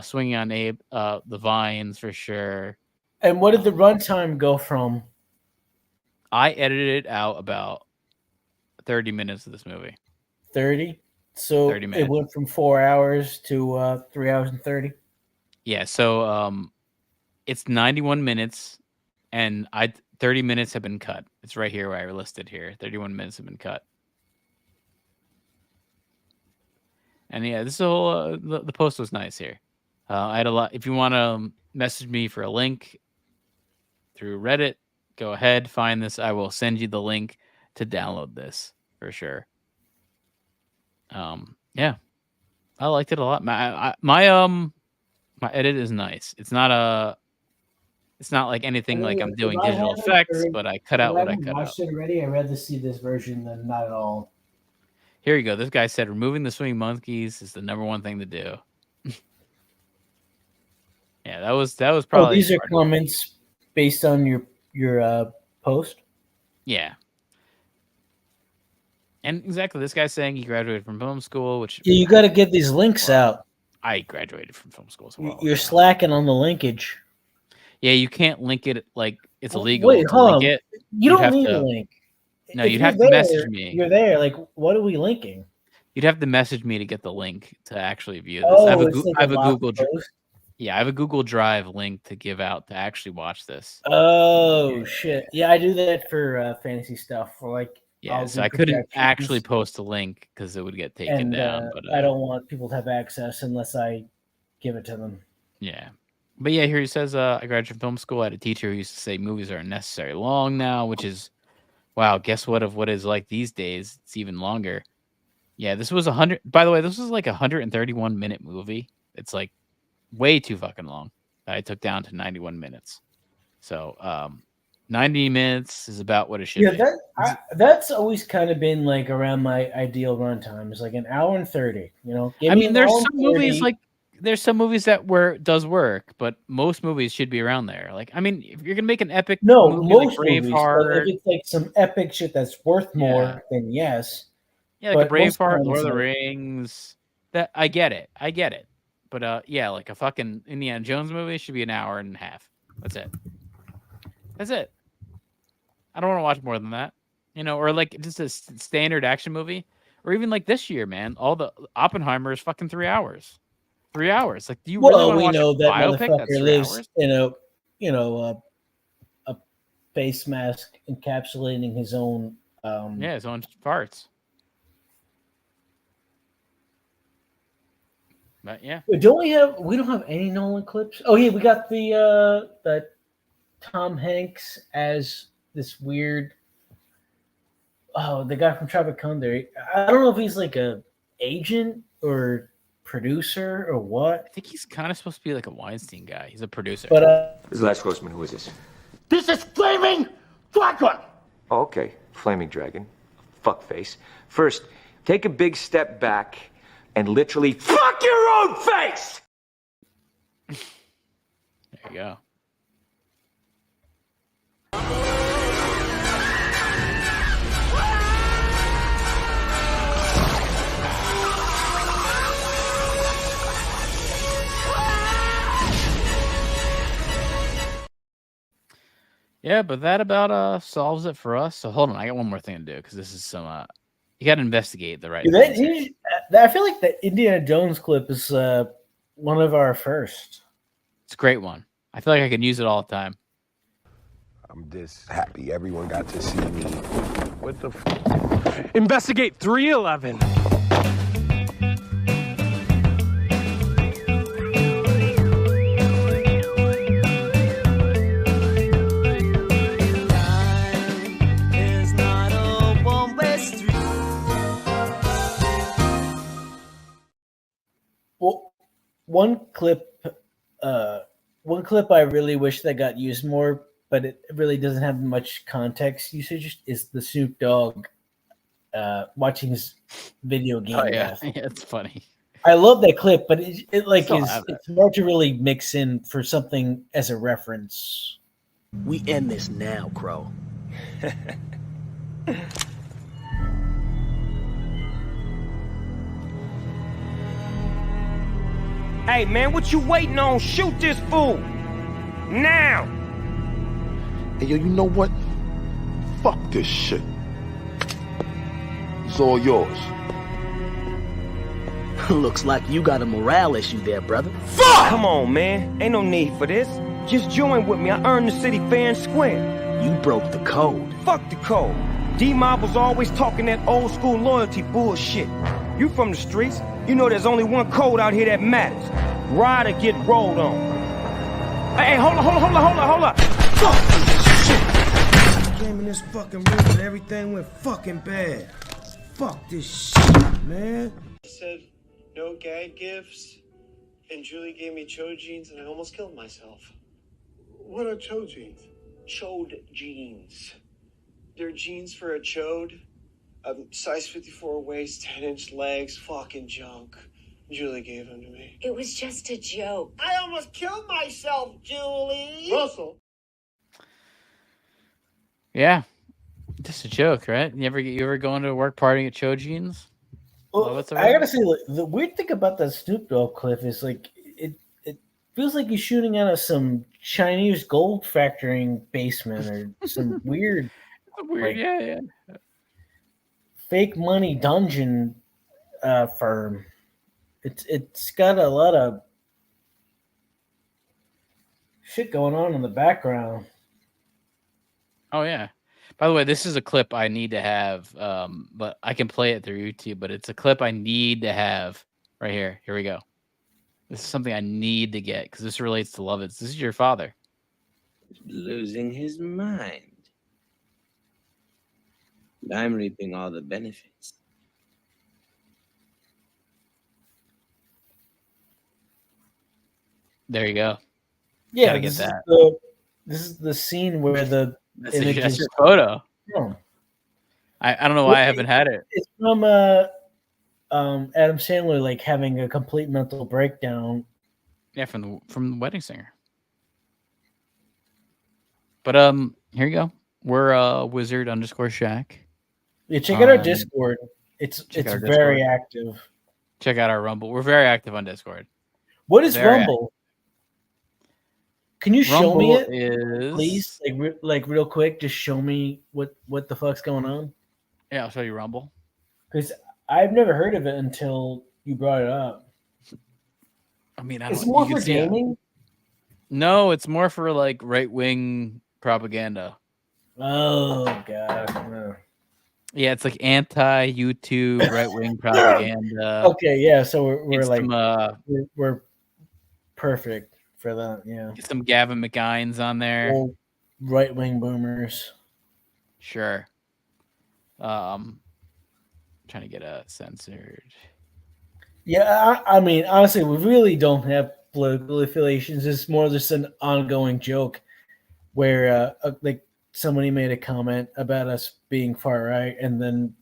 swinging on Abe, the vines for sure. And what did the runtime go from? I edited out about 30 minutes of this movie. 30? So 30 minutes. It went from 4 hours to 3 hours and 30? Yeah, so it's 91 minutes, and 30 minutes have been cut. It's right here where I listed here. 31 minutes have been cut. And yeah, this whole the post was nice here. I had a lot. If you want to message me for a link through Reddit, go ahead, find this. I will send you the link to download this for sure. Yeah, I liked it a lot. My edit is nice. It's not like anything like I'm doing digital effects, but I cut out what I cut out. Watched it already. I'd rather see this version than not at all. Here you go. This guy said removing the swinging monkeys is the #1 thing to do. Yeah, that was probably. Oh, these are comments based on your post. Yeah. And exactly, this guy's saying he graduated from film school, which Yeah, you got to get these links out. I graduated from film school as well. You're slacking on the linkage. Yeah, you can't link it like it's illegal. Wait, to hold link on. it. You don't need a link. No, If you'd you're have to there, message me. You're there. Like, what are we linking? You'd have to message me to get the link to actually view this. Oh, I have a, it's like I have a a locked Google. post? Yeah, I have a Google Drive link to give out to actually watch this. Oh shit! Yeah, I do that for fantasy stuff. For like, Yeah, I'll so do I couldn't projections, actually post a link because it would get taken and down. But I don't want people to have access unless I give it to them. yeah. But yeah, here he says, I graduated from film school. I had a teacher who used to say movies are unnecessary long now, which is, wow, guess what of what is like these days? It's even longer. Yeah, this was 100. By the way, this was like a 131-minute movie. It's like way too fucking long. I took down to 91 minutes. So 90 minutes is about what it should be. That's always kind of been like around my ideal runtime. It's like an hour and 30. You know, I mean, there's some movies like there's some movies that does work, but most movies should be around there. Like, I mean, if you're gonna make an epic movie most like movies. Braveheart, But if it's like some epic shit that's worth more, then yes. yeah, like a But most Braveheart, times, Lord of the like- Rings, that I get it. But yeah, like a fucking Indiana Jones movie should be an hour and a half. That's it. I don't want to watch more than that, you know, or like just a standard action movie, or even like this year, man. All the Oppenheimer is fucking 3 hours. 3 hours. Like, do you really want to watch know a that biopic that's motherfucker 3 lives hours? in a face mask encapsulating his own. Yeah, his own farts. But yeah, We don't have any Nolan clips. Oh yeah, we got the that Tom Hanks as this weird. Oh, the guy from Tropic Thunder. I don't know if he's like a agent or producer or what. I think he's kind of supposed to be like a Weinstein guy. He's a producer. But This is Last Grossman. Who is this? This is Flaming Dragon! Oh, okay. Flaming Dragon. Fuckface. First, take a big step back and literally fuck your own face! There you go. Yeah, but that about solves it for us. So hold on, I got one more thing to do because this is some you got to investigate the right. things here. I feel like the Indiana Jones clip is one of our first. It's a great one. I feel like I can use it all the time. I'm this happy everyone got to see me. What the Investigate 311. one clip I really wish that got used more, but it really doesn't have much context usage, is the Snoop Dogg watching his video game death. Yeah, it's funny. I love that clip, but it like Still is have it. it's hard to really mix in for something as a reference. We end this now, Crow. Hey, man, what you waiting on? Shoot this fool! Now! Hey, yo, you know what? Fuck this shit. It's all yours. Looks like you got a morale issue there, brother. Fuck! Come on, man. Ain't no need for this. Just join with me. I earned the city fair and square. You broke the code. Fuck the code. D-Mob was always talking that old school loyalty bullshit. You from the streets. You know there's only one code out here that matters. Ride or get rolled on. Hey, hold on. Fuck this shit. Came in this fucking room and everything went fucking bad. Fuck this shit, man. I said no gag gifts, and Julie gave me chode jeans, and I almost killed myself. What are chode jeans? Chode jeans. They're jeans for a chode. Size 54 waist, 10-inch legs, fucking junk. Julie gave them to me. It was just a joke. I almost killed myself, Julie! Russell. Yeah, just a joke, right? You ever go into a work party at Cho Jeans? Well, I gotta say, like, the weird thing about that Snoop Dogg clip is like it feels like he's shooting out of some Chinese gold factoring basement or some weird, like, yeah. fake money dungeon firm. It's got a lot of shit going on in the background. Oh yeah. By the way, this is a clip I need to have, but I can play it through YouTube. But it's a clip I need to have right here. Here we go. This is something I need to get because this relates to Lovitz. This is your father losing his mind. I'm reaping all the benefits. There you go. Yeah, Gotta get that. This is the scene where the That's images your photo. from. I don't know why I haven't had it. It's from Adam Sandler, like having a complete mental breakdown. Yeah, from the Wedding Singer. But here you go. We're Wizard_Shack. Yeah, check out our Discord. It's very active. Check out our Rumble. We're very active on Discord. What is Very Rumble? Can you show me it, is... please? Like real quick, just show me what the fuck's going on. Yeah, I'll show you Rumble. Because I've never heard of it until you brought it up. I mean, it's more for gaming. No, it's more for like right-wing propaganda. Oh god. No. Yeah, it's like anti-YouTube right-wing propaganda. Okay, yeah. So we're It's like some, we're perfect for that. Yeah. get some Gavin McGines on there. Right-wing boomers. Sure. Trying to get censored. Yeah, I mean, honestly, we really don't have political affiliations. It's more just an ongoing joke where, like, somebody made a comment about us being far right, and then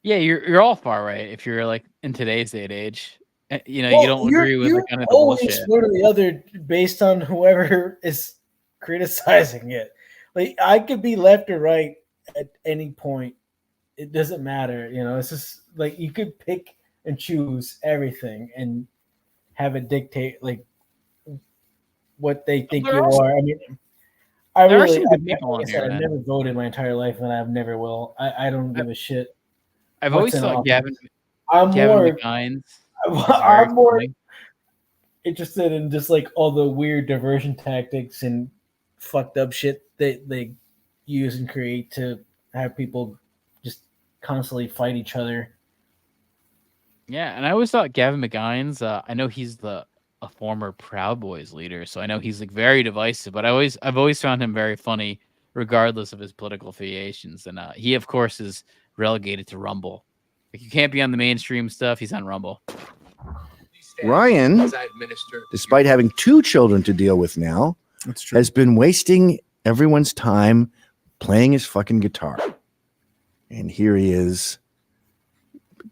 Yeah, you're all far right if you're like in today's day and age. You know, you don't agree with like, kind of the bullshit. One or the other based on whoever is criticizing it. Like, I could be left or right at any point. It doesn't matter, you know. It's just like you could pick and choose everything and have it dictate like what they think you are. I mean, I never voted my entire life, and I never will. I don't give a shit. I've always thought Gavin McGines. I'm more interested in just like all the weird diversion tactics and fucked up shit that they use and create to have people just constantly fight each other. Yeah, and I always thought Gavin McGines. I know he's a former Proud Boys leader, so I know he's like very divisive. But I've always found him very funny, regardless of his political affiliations. And he, of course, is relegated to Rumble. Like, you can't be on the mainstream stuff. He's on Rumble. Ryan, despite having 2 children to deal with now, has been wasting everyone's time playing his fucking guitar. And here he is.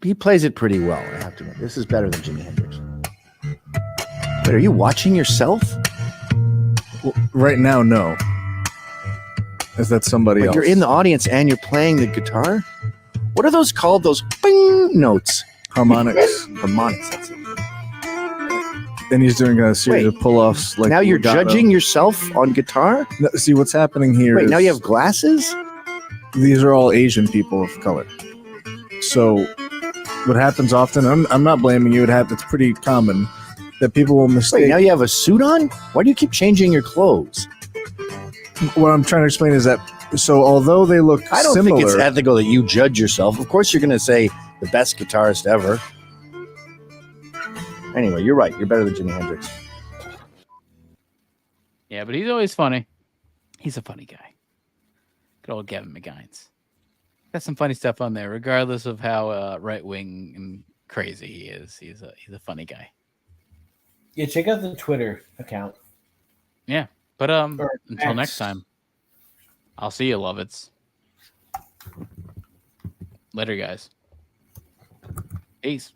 He plays it pretty well, I have to admit. This is better than Jimi Hendrix. Wait, are you watching yourself? Well, right now, no. Is that somebody else? You're in the audience and you're playing the guitar? What are those called? Those bing notes? Harmonics. Harmonics, that's it. And he's doing a series of pull-offs. Like now you're legato. judging yourself on guitar? No, see, what's happening here Wait, is now you have glasses? These are all Asian people of color. So what happens often, I'm not blaming you, it's pretty common that people will mistake. Wait, now you have a suit on? Why do you keep changing your clothes? What I'm trying to explain is that, so although they look I don't similar, think it's ethical that you judge yourself. Of course you're going to say the best guitarist ever. Anyway, you're right. You're better than Jimi Hendrix. Yeah, but he's always funny. He's a funny guy. Good old Gavin McGines. Got some funny stuff on there, regardless of how right-wing and crazy he is. He's a funny guy. Yeah, check out the Twitter account. Yeah, but until next time, I'll see you, Lovitz. Later, guys. Peace.